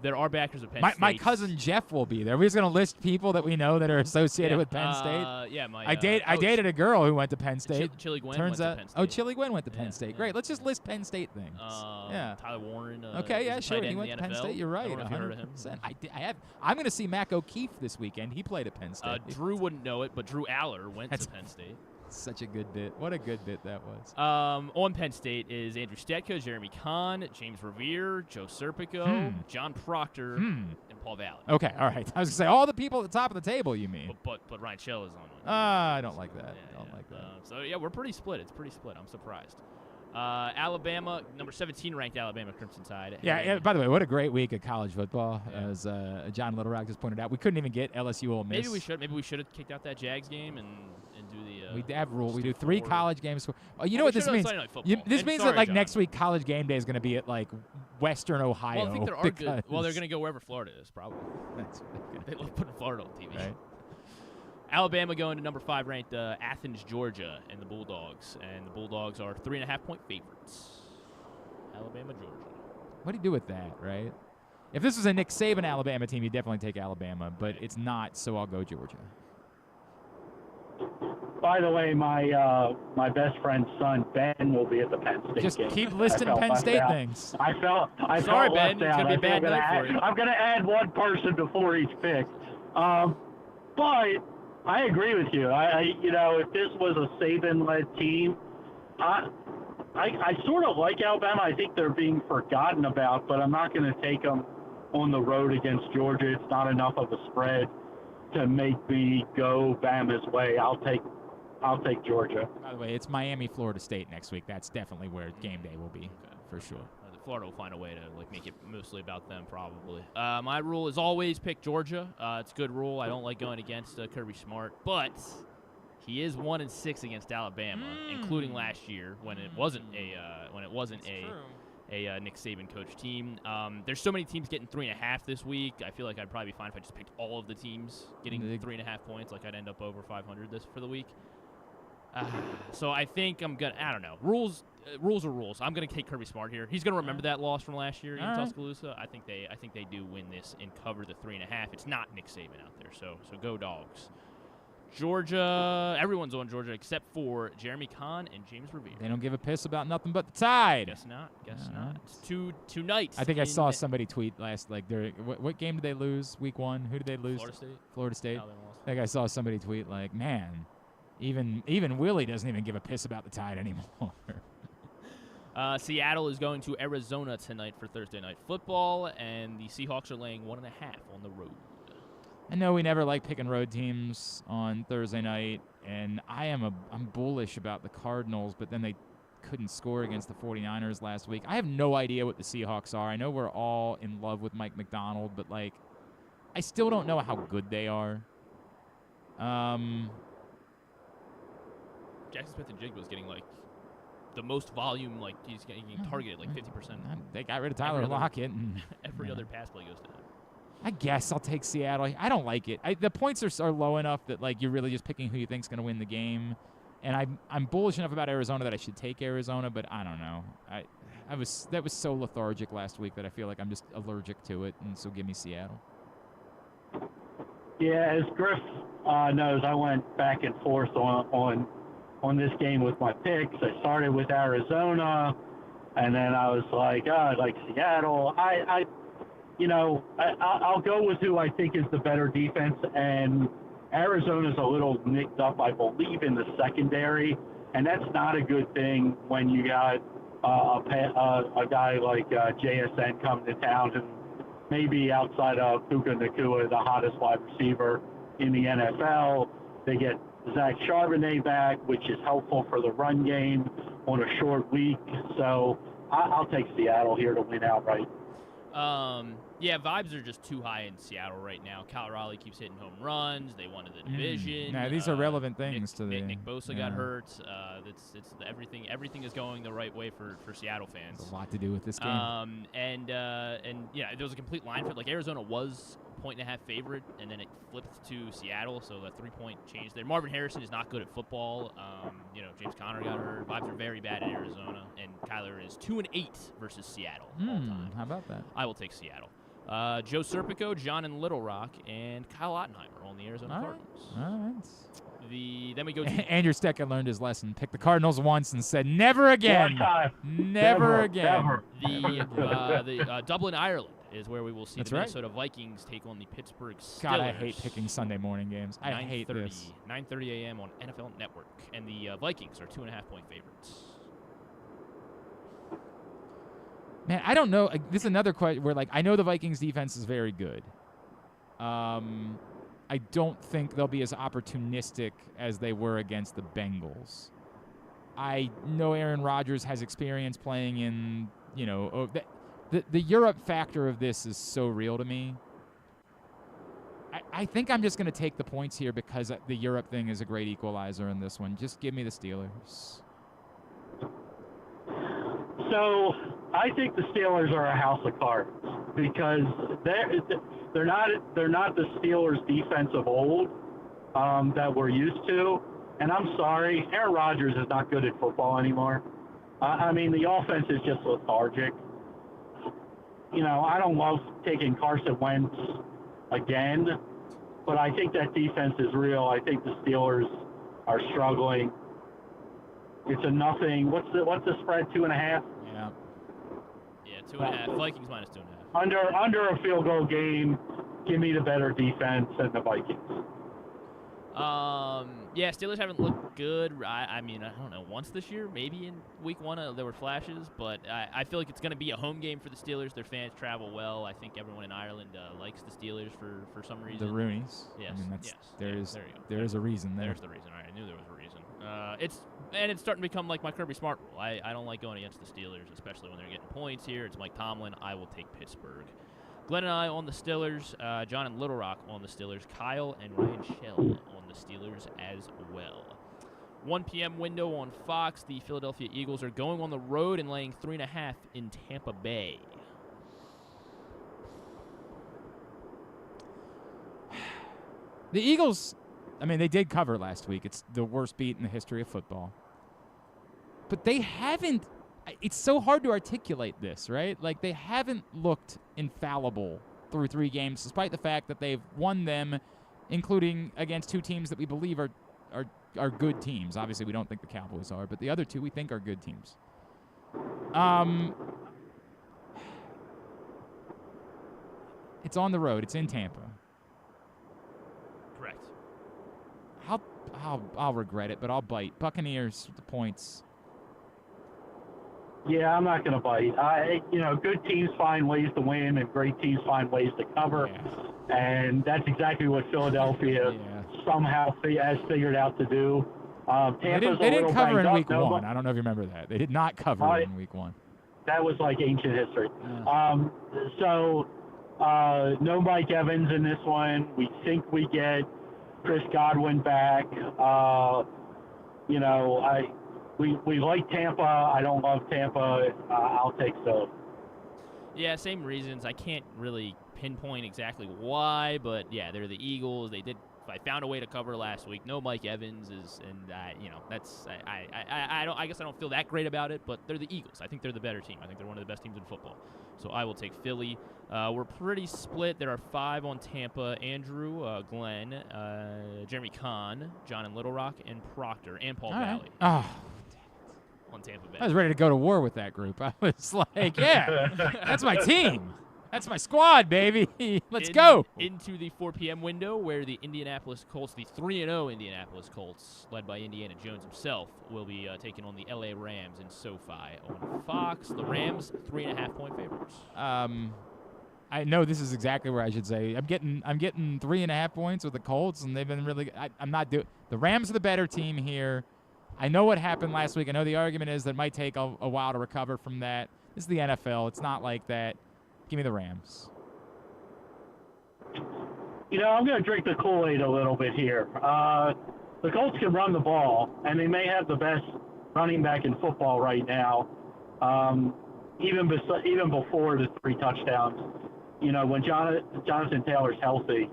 There are backers of Penn State. My cousin Jeff will be there. We're just going to list people that we know that are associated with Penn State. I dated a girl who went to Penn State. Chili Gwen Turns went out, to Penn State. Oh, Chili Gwen went to Penn State. Great. Let's just list Penn State things. Tyler Warren. Okay, yeah, sure. He went to Penn NFL. State. You're right. I don't know if you heard of him. I'm going to see Mac O'Keefe this weekend. He played at Penn State. Drew wouldn't know it, but Drew Aller went to Penn State. Such a good bit. What a good bit that was. On Penn State is Andrew Stetka, Jeremy Kahn, James Revere, Joe Serpico, John Proctor, and Paul Valley. Okay, all right. I was going to say all the people at the top of the table, you mean. But Ryan Shell is on one. I don't like that. So, we're pretty split. It's pretty split. I'm surprised. Alabama, number 17 ranked Alabama Crimson Tide. Yeah, by the way, what a great week of college football. As John Little Rock just pointed out, we couldn't even get LSU Ole Miss. Maybe we should have kicked out that Jags game and do the. We have rule. We do 3 college games. You know what this means? This means that John. next week college game day is going to be at Western Ohio. Well, I think there are good. Well, they're going to go wherever Florida is probably. They love putting Florida on TV. Right. Alabama going to number 5 ranked Athens, Georgia, and the Bulldogs. And the Bulldogs are 3.5-point favorites. Alabama, Georgia. What do you do with that, right? If this was a Nick Saban Alabama team, you'd definitely take Alabama, but it's not, so I'll go Georgia. By the way, my best friend's son Ben will be at the Penn State Just game. keep listing Penn State things. I felt Sorry, Ben. left It's out. gonna be a bad night for you. I'm going to add one person before each pick. But I agree with you. If this was a Saban-led team, I sort of like Alabama. I think they're being forgotten about, but I'm not going to take them on the road against Georgia. It's not enough of a spread to make me go Bama's way. I'll take Georgia. By the way, it's Miami, Florida State next week. That's definitely where game day will be, for sure. Florida will find a way to make it mostly about them, probably. My rule is always pick Georgia. It's a good rule. I don't like going against Kirby Smart, but he is 1-6 against Alabama, including last year when it wasn't a Nick Saban coach team. There's so many teams getting 3.5 this week. I feel like I'd probably be fine if I just picked all of the teams getting 3.5 points. Like I'd end up over 500 for the week. So I think I'm gonna. I don't know. Rules are rules. I'm gonna take Kirby Smart here. He's gonna remember that loss from last year in Tuscaloosa. I think they do win this and cover the 3.5. It's not Nick Saban out there. So go Dogs. Georgia. Everyone's on Georgia except for Jeremy Kahn and James Revere. They don't give a piss about nothing but the Tide. Guess not. It's two nights. I think I saw somebody tweet what game did they lose? Week 1. Who did they lose? Florida State. I think I saw somebody tweet man. Even Willie doesn't even give a piss about the Tide anymore. Seattle is going to Arizona tonight for Thursday Night Football, and the Seahawks are laying 1.5 on the road. I know we never like picking road teams on Thursday night, and I'm bullish about the Cardinals, but then they couldn't score against the 49ers last week. I have no idea what the Seahawks are. I know we're all in love with Mike McDonald, but I still don't know how good they are. Jackson Smith-Njigba getting the most volume, he's getting targeted 50%. They got rid of Tyler Lockett. Every other pass play goes to him. I guess I'll take Seattle. I don't like it. The points are low enough that you're really just picking who you think's going to win the game. And I'm bullish enough about Arizona that I should take Arizona, but I don't know. That was so lethargic last week that I feel like I'm just allergic to it, and so give me Seattle. Yeah, as Griff knows, I went back and forth on this game with my picks. I started with Arizona, and then I was I like Seattle. I'll go with who I think is the better defense, and Arizona's a little nicked up, I believe, in the secondary, and that's not a good thing when you got a guy like JSN coming to town who maybe outside of Puka Nacua, the hottest wide receiver in the NFL. They get Zach Charbonnet back, which is helpful for the run game on a short week. So I'll take Seattle here to win outright. Yeah, vibes are just too high in Seattle right now. Cal Raleigh keeps hitting home runs. They won the division. Nah, these are relevant things to the. Nick Bosa got hurt. It's everything is going the right way for Seattle fans. There's a lot to do with this game. And yeah, there was a complete line flip. Like Arizona was a 1.5 favorite, and then it flipped to Seattle, so a 3-point change there. Marvin Harrison is not good at football. James Conner got hurt. Vibes are very bad in Arizona, and Kyler is 2-8 versus Seattle all time. How about that? I will take Seattle. Joe Serpico, John in Little Rock, and Kyle Ottenheimer on the Arizona Cardinals. All right. Then we go to Andrew Stecker learned his lesson. Picked the Cardinals once and said, never again. One time. Never again. Never. The Dublin, Ireland is where we will see That's the right. Minnesota Vikings take on the Pittsburgh Steelers. God, I hate picking Sunday morning games. I hate this. 9:30 a.m. on NFL Network. And the Vikings are 2.5-point favorites. Man, I don't know. This is another question where, I know the Vikings defense is very good. I don't think they'll be as opportunistic as they were against the Bengals. I know Aaron Rodgers has experience playing in, the Europe factor of this is so real to me. I think I'm just going to take the points here because the Europe thing is a great equalizer in this one. Just give me the Steelers. So I think the Steelers are a house of cards because they're not the Steelers defense of old that we're used to. And I'm sorry, Aaron Rodgers is not good at football anymore. I mean, the offense is just lethargic. I don't love taking Carson Wentz again, but I think that defense is real. I think the Steelers are struggling. It's a nothing. What's the spread? 2.5? Yeah. Yeah, 2.5. Vikings minus 2.5. Under a field goal game. Give me the better defense than the Vikings. Yeah, Steelers haven't looked good. I mean, I don't know, once this year, maybe in week 1 there were flashes, but I feel like it's going to be a home game for the Steelers. Their fans travel well. I think everyone in Ireland likes the Steelers for some reason. The Roonies. Yes. I mean, there you is a reason there. There's the reason. All right, I knew there was a reason. It's starting to become like my Kirby Smart rule. I don't like going against the Steelers, especially when they're getting points here. It's Mike Tomlin. I will take Pittsburgh. Glenn and I on the Steelers, John and Little Rock on the Steelers, Kyle and Ryan Shell on the Steelers as well. 1 p.m. window on Fox. The Philadelphia Eagles are going on the road and laying 3.5 in Tampa Bay. The Eagles, I mean, they did cover last week. It's the worst beat in the history of football. But they haven't. It's so hard to articulate this, right? They haven't looked infallible through 3 games, despite the fact that they've won them, including against 2 teams that we believe are good teams. Obviously, we don't think the Cowboys are, but the other 2 we think are good teams. It's on the road. It's in Tampa. Correct. I'll regret it, but I'll bite. Buccaneers, the points. Yeah, I'm not going to bite. Good teams find ways to win, and great teams find ways to cover, and that's exactly what Philadelphia somehow has figured out to do. They didn't cover in week 1. I don't know if you remember that. They did not cover in week 1. That was like ancient history. No Mike Evans in this one. We think we get Chris Godwin back. We like Tampa. I don't love Tampa. I'll take Philly. Yeah, same reasons. I can't really pinpoint exactly why, but yeah, they're the Eagles. I found a way to cover last week. No Mike Evans that's I guess I don't feel that great about it, but they're the Eagles. I think they're the better team. I think they're one of the best teams in football. So I will take Philly. We're pretty split. There are 5 on Tampa. Andrew, Glenn, Jeremy Kahn, John in Little Rock, and Proctor, and Paul Valley. Oh, on Tampa Bay. I was ready to go to war with that group. I was like, yeah, that's my team. That's my squad, baby. Let's go. Into the 4 p.m. window where the Indianapolis Colts, the 3-0 Indianapolis Colts, led by Indiana Jones himself, will be taking on the LA Rams in SoFi on Fox. The Rams, 3.5-point favorites. I know this is exactly where I should say. I'm getting 3.5 points with the Colts, and they've been really. I'm not doing. The Rams are the better team here. I know what happened last week. I know the argument is that it might take a while to recover from that. This is the NFL. It's not like that. Give me the Rams. I'm going to drink the Kool-Aid a little bit here. The Colts can run the ball, and they may have the best running back in football right now, even before the 3 touchdowns. When Jonathan Taylor's healthy,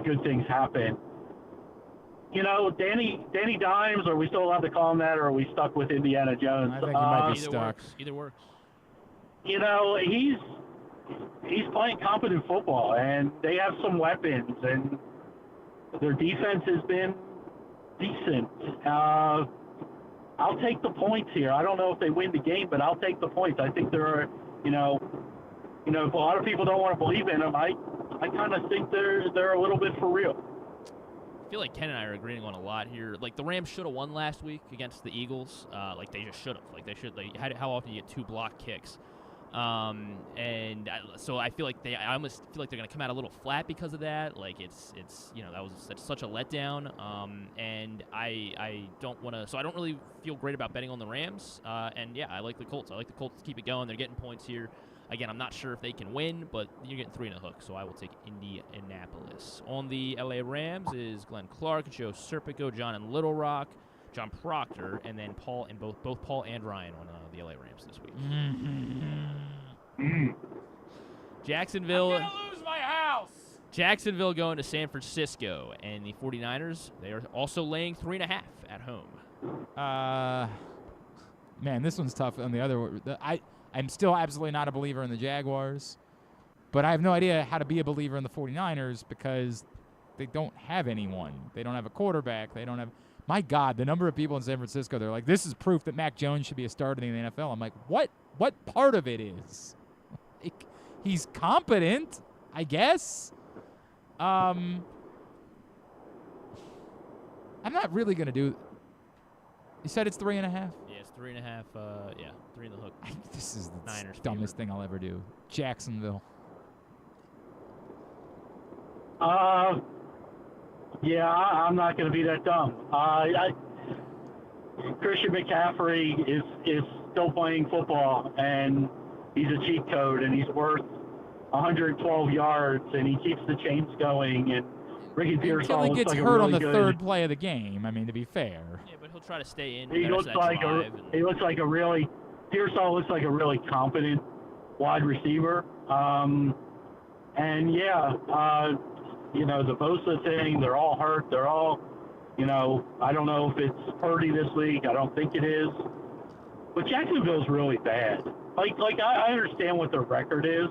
good things happen. Danny Dimes, are we still allowed to call him that, or are we stuck with Indiana Jones? I think he might be stuck. Either works. He's playing competent football, and they have some weapons, and their defense has been decent. I'll take the points here. I don't know if they win the game, but I'll take the points. I think there are, a lot of people don't want to believe in them. I kind of think they're a little bit for real. I feel like Ken and I are agreeing on a lot here. Like, the Rams should have won last week against the Eagles. They just should have. How often do you get 2 block kicks? So I feel like I almost feel like they're going to come out a little flat because of that. Like, it's that was such a letdown. And I don't want to, so I don't really feel great about betting on the Rams. And yeah, I like the Colts. I like the Colts to keep it going. They're getting points here. Again, I'm not sure if they can win, but you're getting 3 in a hook, so I will take Indianapolis. On the LA Rams is Glenn Clark, Joe Serpico, John and Little Rock, John Proctor, and then Paul and both Paul and Ryan on the LA Rams this week. Jacksonville. I'm gonna lose my house. Jacksonville going to San Francisco, and the 49ers, they are also laying 3.5 at home. Man, this one's tough. On the other, I'm still absolutely not a believer in the Jaguars, but I have no idea how to be a believer in the 49ers because they don't have anyone. They don't have a quarterback. They don't have. My God, the number of people in San Francisco, they're like, this is proof that Mac Jones should be a starter in the NFL. I'm like, what part of it is? Like, he's competent, I guess. I'm not really going to do. You said it's 3.5? Yeah, it's 3.5. 3 in the hook. This is the Niners dumbest thing I'll ever do. Jacksonville. Yeah, I'm not going to be that dumb. Christian McCaffrey is still playing football, and he's a cheat code, and he's worth 112 yards, and he keeps the chains going, and Ricky Pearsall Until he gets hurt really on the good. Third play of the game. I mean, to be fair. Yeah, but he'll try to stay in. Pearsall looks like a really competent wide receiver. The Bosa thing, they're all hurt. They're all, I don't know if it's Purdy this week. I don't think it is. But Jacksonville's really bad. I understand what their record is,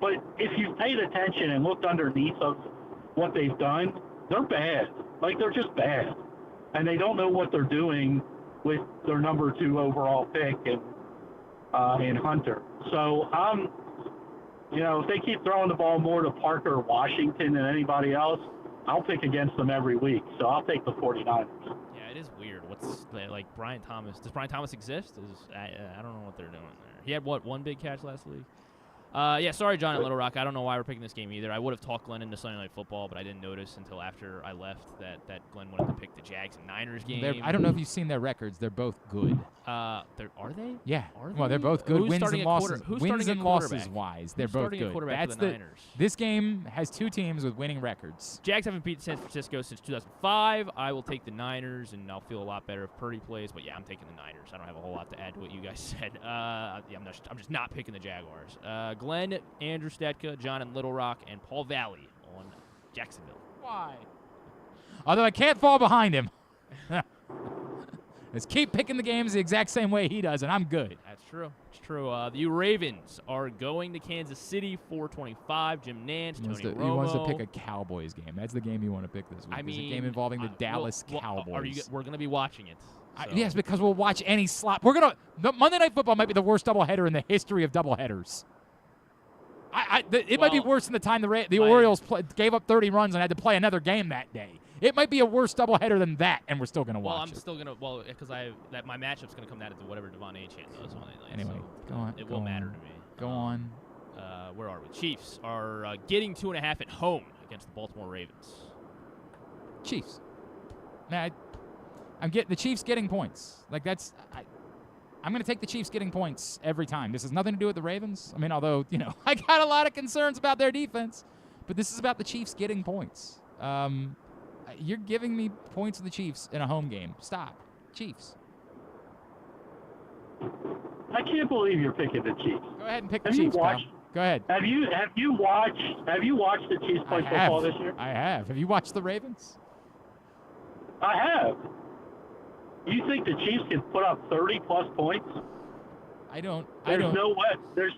but if you've paid attention and looked underneath of what they've done, they're bad. They're just bad. And they don't know what they're doing with their number 2 overall pick in Hunter. So, if they keep throwing the ball more to Parker Washington than anybody else, I'll pick against them every week. So I'll take the 49ers. Yeah, it is weird. What's Brian Thomas? Does Brian Thomas exist? I don't know what they're doing there. He had one big catch last week. Sorry, John and Little Rock. I don't know why we're picking this game either. I would have talked Glenn into Sunday Night Football, but I didn't notice until after I left that Glenn wanted to pick the Jags and Niners game. I don't know if you've seen their records. They're both good. Are they? Yeah. Are they? Well, they're both good. Who's Wins and losses. Wins and losses wise, they're both good. That's the Niners. This game has 2 teams with winning records. Jags haven't beaten San Francisco since 2005. I will take the Niners, and I'll feel a lot better if Purdy plays. But yeah, I'm taking the Niners. I don't have a whole lot to add to what you guys said. I'm just not picking the Jaguars. Glenn, Andrew Stetka, John and Little Rock, and Paul Valley on Jacksonville. Why? Although I can't fall behind him. Let's keep picking the games the exact same way he does, and I'm good. That's true. It's true. The Ravens are going to Kansas City, 425. Jim Nance, Tony Romo. He wants to pick a Cowboys game. That's the game you want to pick this week. It's a game involving the Dallas Cowboys. We're going to be watching it. So. Yes, because we'll watch any slop. The Monday Night Football might be the worst doubleheader in the history of doubleheaders. It might be worse than the time the Orioles gave up 30 runs and had to play another game that day. It might be a worse doubleheader than that, and we're still going to watch it. Because my matchup's going to come down to whatever Devon Achane does on that night. Anyway, so go on. It won't matter to me. Go on. Where are we? Chiefs are getting 2.5 at home against the Baltimore Ravens. Chiefs. Man, I'm getting the Chiefs getting points. I'm going to take the Chiefs getting points every time. This has nothing to do with the Ravens. I mean, although, I got a lot of concerns about their defense, but this is about the Chiefs getting points. You're giving me points of the Chiefs in a home game. Stop. Chiefs. I can't believe you're picking the Chiefs. Go ahead and pick the Chiefs, pal. Go ahead. Have you watched the Chiefs play football this year? I have. Have you watched the Ravens? I have. You think the Chiefs can put up 30-plus points? There's no way. There's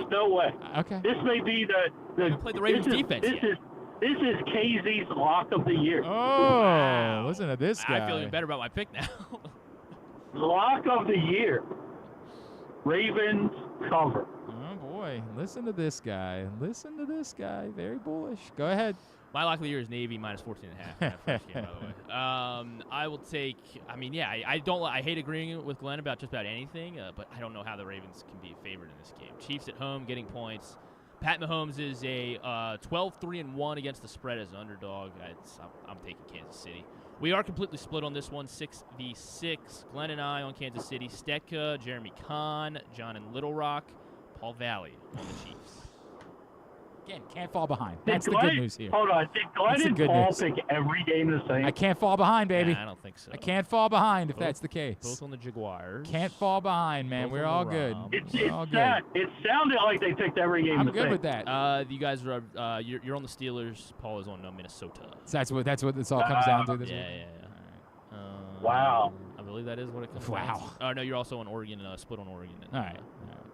no way. Okay. This may be the played the Ravens defense yet. This is KZ's lock of the year. Oh, wow. Listen to this guy. I feel even better about my pick now. Lock of the year. Ravens cover. Oh, boy. Listen to this guy. Very bullish. Go ahead. My lock of the year is Navy minus 14.5 in that first game, by the way. I will take. I hate agreeing with Glenn about just about anything, but I don't know how the Ravens can be favored in this game. Chiefs at home, getting points. Pat Mahomes is a 12-3-1 against the spread as an underdog. I'm taking Kansas City. We are completely split on this one, 6v6. Glenn and I on Kansas City. Stetka, Jeremy Kahn, John in Little Rock, Paul Valley on the Chiefs. Again, can't fall behind. That's the good news here. Hold on. Did Glenn and Paul pick every game the same? I can't fall behind, baby. Yeah, I don't think so. I can't fall behind if that's the case. Both on the Jaguars. Can't fall behind, man. Both We're on all the good. Rams. It sounded like they picked every game I'm the same. good with that. You guys are you're on the Steelers. Paul is on Minnesota. So that's what this all comes down to this week? Yeah. Wow. I believe that is what it comes down Wow. to. Oh, no, you're also on Oregon, split on Oregon. All right.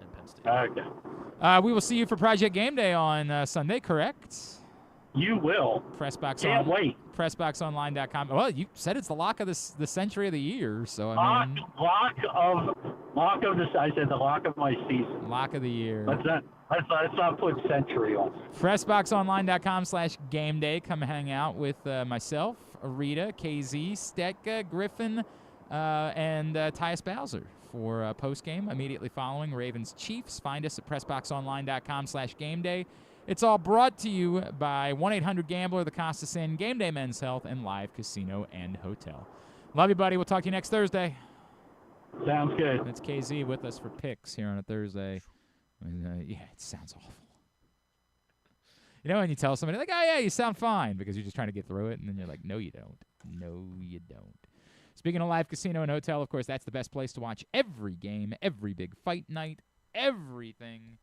And Penn State. Okay. We will see you for Project Game Day on Sunday, correct? You will. Can't wait. PressBoxOnline.com. Well, you said it's the lock of the century of the year, so I mean. Lock of this. I said the lock of my season. Lock of the year. Let's not put century on. PressBoxOnline.com/game day. Come hang out with myself, Rita, KZ, Stetka, Griffin, and Tyus Bowser for post game immediately following Ravens Chiefs. Find us at PressBoxOnline.com/game day. It's all brought to you by 1-800-GAMBLER, the Costas Inn, Game Day Men's Health, and Live Casino and Hotel. Love you, buddy. We'll talk to you next Thursday. Sounds good. That's KZ with us for picks here on a Thursday. Yeah, it sounds awful. When you tell somebody, like, oh, yeah, you sound fine, because you're just trying to get through it, and then you're like, no, you don't. No, you don't. Speaking of Live Casino and Hotel, of course, that's the best place to watch every game, every big fight night, everything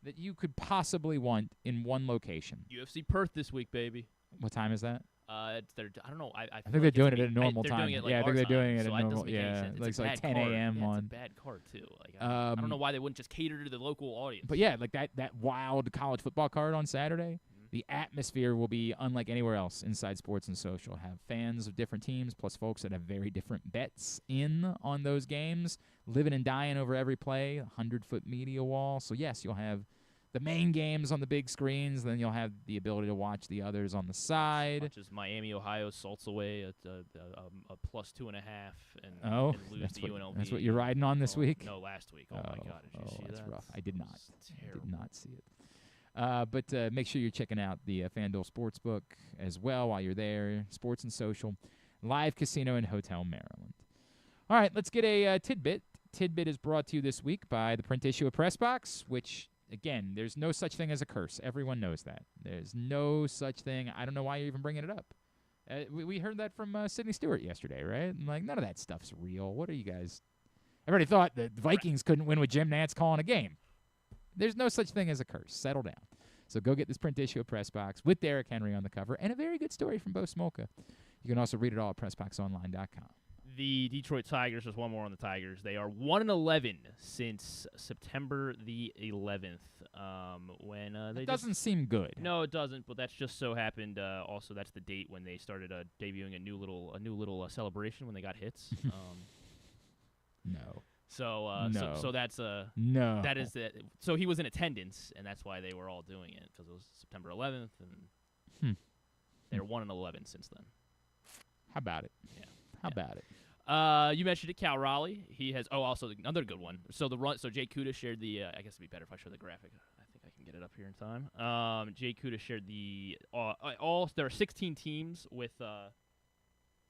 that you could possibly want in one location. UFC Perth this week, baby. What time is that? I don't know. I think they're doing it at a normal they're time. Doing it like I think they're doing it so at normal. doesn't make any sense. Like it's like 10 a.m. on. on. It's a bad card too. I don't know why they wouldn't just cater to the local audience. But yeah, like that wild college football card on Saturday. The atmosphere will be unlike anywhere else inside Sports and Social. Have fans of different teams, plus folks that have very different bets in on those games, living and dying over every play, 100-foot media wall. So yes, you'll have the main games on the big screens, then you'll have the ability to watch the others on the side. Such as Miami, Ohio salts away a plus 2.5 and lose to UNLV. That's what you're riding on this week? No, last week. Oh, my God. Did you see that's that? Rough. I did not. I did not see it. But make sure you're checking out the FanDuel Sportsbook as well while you're there. Sports and Social, Live Casino and Hotel Maryland. All right, let's get a tidbit. Tidbit is brought to you this week by the print issue of PressBox, which, again, there's no such thing as a curse. Everyone knows that. There's no such thing. I don't know why you're even bringing it up. We heard that from Sidney Stewart yesterday, right? I'm like, none of that stuff's real. What are you guys? Everybody thought the Vikings couldn't win with Jim Nantz calling a game. There's no such thing as a curse. Settle down. So go get this print issue of PressBox with Derrick Henry on the cover and a very good story from Bo Smolka. You can also read it all at PressBoxOnline.com. The Detroit Tigers, just one more on the Tigers. They are 1-11 since September the 11th. It doesn't seem good. No, it doesn't. But that's just so happened. Also, that's the date when they started debuting a new little celebration when they got hits. No. So that's no. That is it. So he was in attendance, and that's why they were all doing it, because it was September 11th, and they're 1-11 since then. How about it? Yeah. How about it? You mentioned it, Cal Raleigh. He has. Oh, also another good one. So So Jay Kuda shared the. I guess it'd be better if I show the graphic. I think I can get it up here in time. Jay Kuda shared the. There are 16 teams with.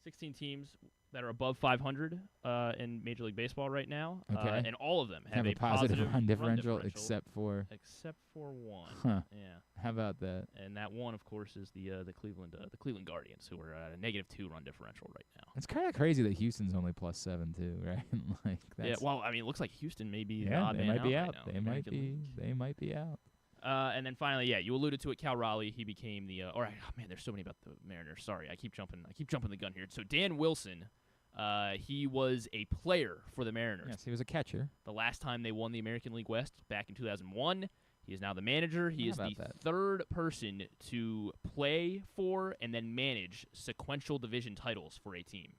16 teams that are above 500 in Major League Baseball right now. Okay. And all of them have a positive run differential, except for one. Huh. Yeah. How about that? And that one, of course, is the Cleveland Guardians, who are at a -2 run differential right now. It's kind of crazy that Houston's only +7 too, right? Like that's, yeah. Well, I mean, it looks like Houston may be the yeah, odd they man might be out. right now. They might be out. And then finally, yeah, you alluded to it, Cal Raleigh. He became the. Man, there's so many about the Mariners. Sorry, I keep jumping the gun here. So Dan Wilson. He was a player for the Mariners. Yes, he was a catcher. The last time they won the American League West back in 2001. He is now the manager. He is the third person to play for and then manage sequential division titles for a team.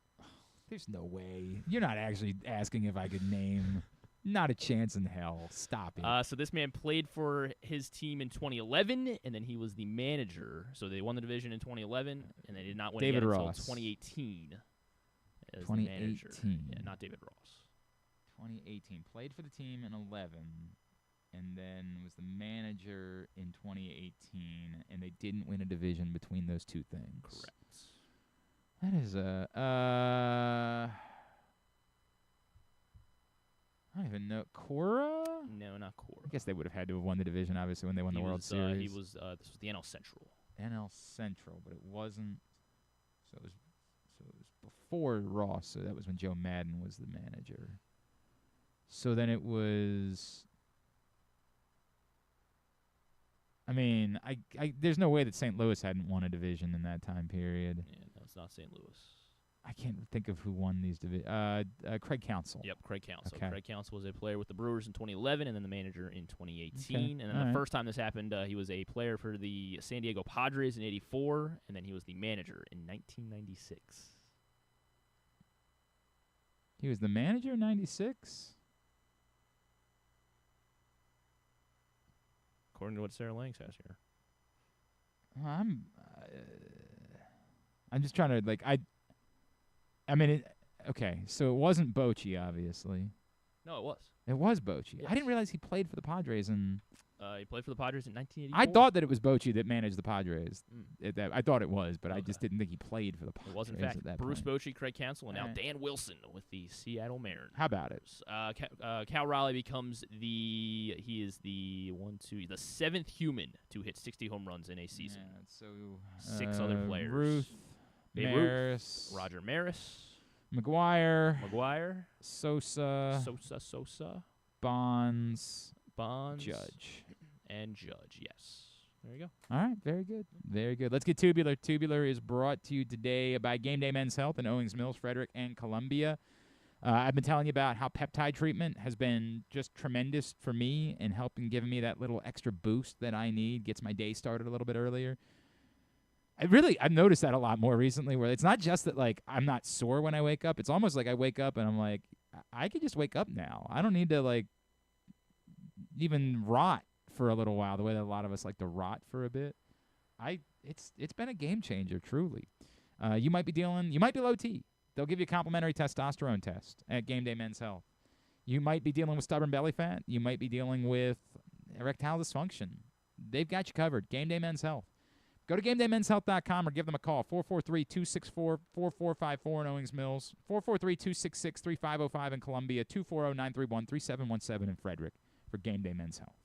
There's no way. You're not actually asking if I could name. Not a chance in hell. Stop it. So this man played for his team in 2011, and then he was the manager. So they won the division in 2011, and they did not win David again Ross. until 2018. As 2018. the manager. Yeah, not David Ross. 2018. Played for the team in 11, and then was the manager in 2018, and they didn't win a division between those two things. Correct. That is I don't even know. Cora? No, not Cora. I guess they would have had to have won the division, obviously, when they won the World Series. He was. This was the NL Central. NL Central, but it wasn't. So it was before Ross. So that was when Joe Madden was the manager. So then it was. I mean, there's no way that St. Louis hadn't won a division in that time period. Yeah, no, it's not St. Louis. I can't think of who won these divisions. Craig Counsell. Yep, Craig Counsell. Okay. Craig Counsell was a player with the Brewers in 2011 and then the manager in 2018. Okay. And then the first time this happened, he was a player for the San Diego Padres in 84, and then he was the manager in 1996. He was the manager in 96? According to what Sarah Lang says here. I'm just trying to, I mean, okay, so it wasn't Bochy, obviously. No, it was. It was Bochy. Yes. I didn't realize he played for the Padres. He played for the Padres in 1984. I thought that it was Bochy that managed the Padres. I thought it was, but I just didn't think he played for the Padres. It was, in at fact, that Bruce point. Bochy, Craig Counsell, and now Dan Wilson with the Seattle Mariners. How about it? Cal Raleigh becomes the 7th human to hit 60 home runs in a season. Yeah, so 6 other players. Ruth, Babe Maris, Ruth, Roger Maris, McGuire, Sosa, Bonds, Judge. And Judge, yes. There you go. All right, very good. Very good. Let's get Tubular. Tubular is brought to you today by Game Day Men's Health in Owings Mills, Frederick, and Columbia. I've been telling you about how peptide treatment has been just tremendous for me in helping giving me that little extra boost that I need, gets my day started a little bit earlier. I've noticed that a lot more recently, where it's not just that, I'm not sore when I wake up. It's almost like I wake up and I'm like, I could just wake up now. I don't need to, even rot for a little while, the way that a lot of us like to rot for a bit. It's been a game changer, truly. You might be low T. They'll give you a complimentary testosterone test at Game Day Men's Health. You might be dealing with stubborn belly fat. You might be dealing with erectile dysfunction. They've got you covered. Game Day Men's Health. Go to GameDayMen'sHealth.com or give them a call, 443-264-4454 in Owings Mills, 443-266-3505 in Columbia, 240-931-3717 in Frederick for Game Day Men's Health.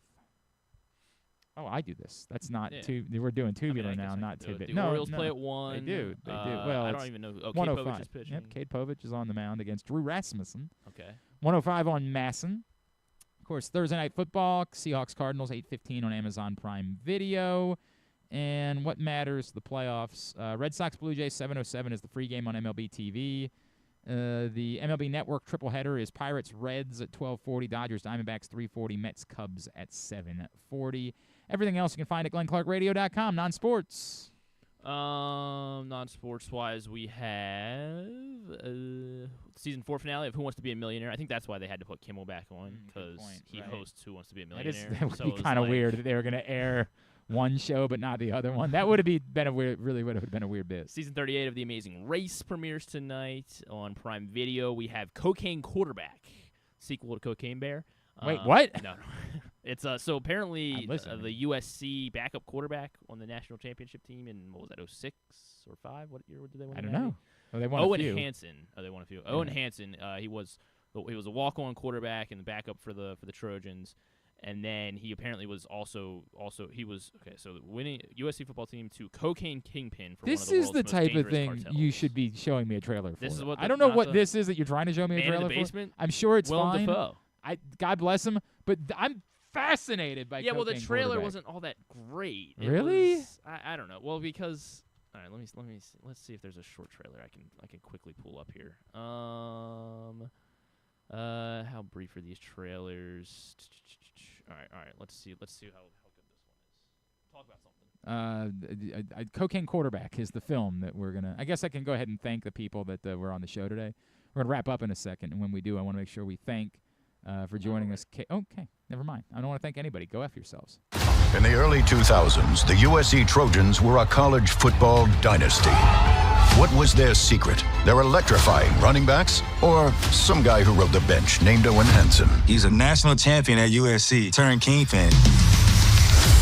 Oh, I do this. That's not we're doing Tubular now, not Tubular. The Orioles play at 1. They do. Well, I don't even know. Cade 105. Povich is pitching. Yep, Cade Povich is on the mound against Drew Rasmussen. Okay. 105 on Masson. Of course, Thursday Night Football, Seahawks-Cardinals, 8:15 on Amazon Prime Video. And what matters, the playoffs. Red Sox-Blue Jays, 7:07 is the free game on MLB TV. The MLB Network triple-header is Pirates-Reds at 12:40, Dodgers-Diamondbacks 3:40, Mets-Cubs at 7:40. Everything else you can find at GlenClarkRadio.com, non-sports. Non-sports-wise, we have season 4 finale of Who Wants to Be a Millionaire. I think that's why they had to put Kimmel back on, because he hosts Who Wants to Be a Millionaire. That would be kind of weird if they were going to air one show but not the other one. That would have been a weird bit. Season 38 of The Amazing Race premieres tonight on Prime Video. We have Cocaine Quarterback, sequel to Cocaine Bear. Wait, what? No. It's so apparently the USC backup quarterback on the national championship team in, what was that, 06 or 05? What year did they win? I don't know. Oh, they won a few. Owen Hansen. Oh, they won a few. Owen Hansen. He was a walk-on quarterback and the backup for the Trojans. And then he apparently was also he was so winning USC football team to cocaine kingpin for one of the world's most dangerous cartels. This is the type of thing you should be showing me a trailer for. This is what I don't know what this is that you're trying to show me a trailer Man in the Basement? for. I'm sure it's Willem fine. Dafoe. God bless him, but I'm fascinated by. Yeah, well, the Cocaine trailer Quarterback. wasn't all that great. Really? I don't know. Well, because all right, let's see if there's a short trailer I can quickly pull up here. How brief are these trailers? All right. Let's see how good this one is. Talk about something. Cocaine Quarterback is the film that we're gonna. I guess I can go ahead and thank the people that were on the show today. We're gonna wrap up in a second, and when we do, I want to make sure we thank for joining us. Okay, never mind. I don't want to thank anybody. Go F yourselves. In the early 2000s, the USC Trojans were a college football dynasty. What was their secret? Their electrifying running backs? Or some guy who rode the bench named Owen Hansen? He's a national champion at USC, turned kingpin.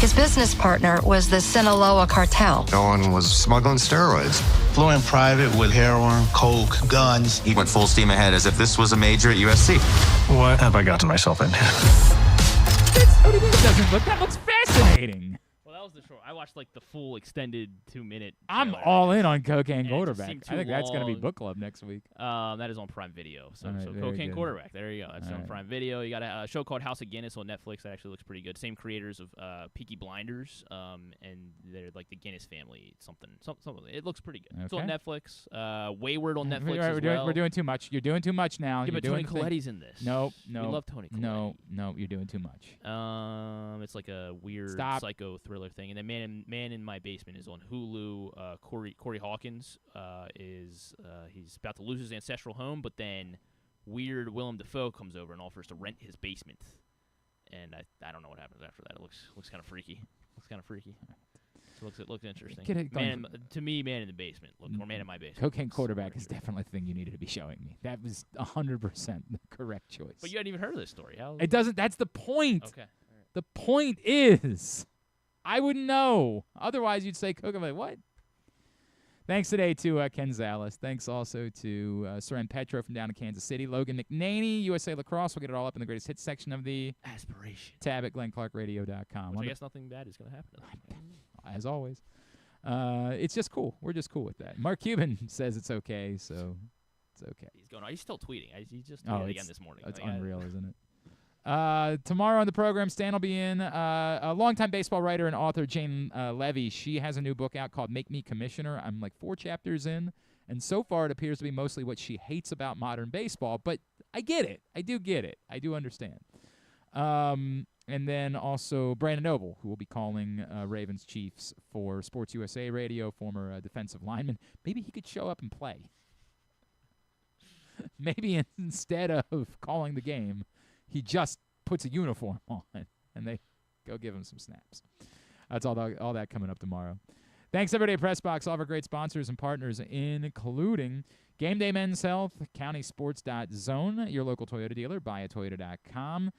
His business partner was the Sinaloa cartel. Owen was smuggling steroids. Flew in private with heroin, coke, guns. He went full steam ahead as if this was a major at USC. What have I gotten myself into? That looks fascinating. Well, that was the short. I watched like the full extended 2-minute. I'm all in on Cocaine And Quarterback. I think that's going to be long. book club next week. That is on Prime Video. So, All right, so very Cocaine good. Quarterback. There you go. That's All on right. Prime Video. You got a show called House of Guinness on Netflix that actually looks pretty good. Same creators of Peaky Blinders. And they're like the Guinness family. Something. It looks pretty good. It's on Okay. Netflix. Wayward on Netflix We're doing too much. You're doing too much now. Yeah, You're but doing Tony Colletti's in this. No. We love Tony No, you're doing too much. It's like a weird psycho thriller thing. And then Man in My Basement is on Hulu. Corey Hawkins he's about to lose his ancestral home, but then weird Willem Dafoe comes over and offers to rent his basement. And I don't know what happens after that. It looks kind of freaky. So it looks interesting. To me, Man in the Basement, or Man in My Basement. Cocaine Quarterback is definitely the thing you needed to be showing me. That was 100% the correct choice. But you hadn't even heard of this story. It doesn't. That's the point. Okay. The point is, I wouldn't know. Otherwise, you'd say Cocaine. Like, what? Thanks today to Ken Zalis. Thanks also to Soren Petro from down in Kansas City. Logan McNaney, USA Lacrosse. We'll get it all up in the greatest hits section of the Aspiration tab at GlennClarkRadio.com. Which I guess nothing bad is going to happen to them. As always. It's just cool. We're just cool with that. Mark Cuban says it's okay, so it's okay. He's still tweeting. He just tweeted again this morning. It's unreal, isn't it? Tomorrow on the program, Stan will be in. A longtime baseball writer and author, Jane Levy, she has a new book out called Make Me Commissioner. I'm like 4 chapters in, and so far it appears to be mostly what she hates about modern baseball, but I get it. I do get it. I do understand. And then also Brandon Noble, who will be calling Ravens Chiefs for Sports USA Radio, former defensive lineman. Maybe he could show up and play. Maybe instead of calling the game, he just puts a uniform on, and they go give him some snaps. That's all that coming up tomorrow. Thanks, everybody at PressBox, all of our great sponsors and partners, including Game Day Men's Health, CountySports.zone, your local Toyota dealer, buyatoyota.com,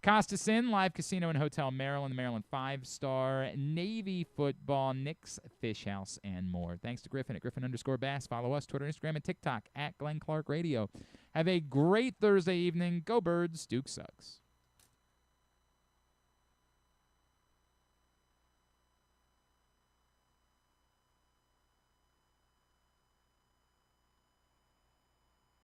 Costas Inn, Live Casino and Hotel Maryland, the Maryland 5-Star, Navy Football, Nick's Fish House, and more. Thanks to Griffin at Griffin_Bass. Follow us, Twitter, Instagram, and TikTok at Glenn Clark Radio. Have a great Thursday evening. Go Birds. Duke sucks.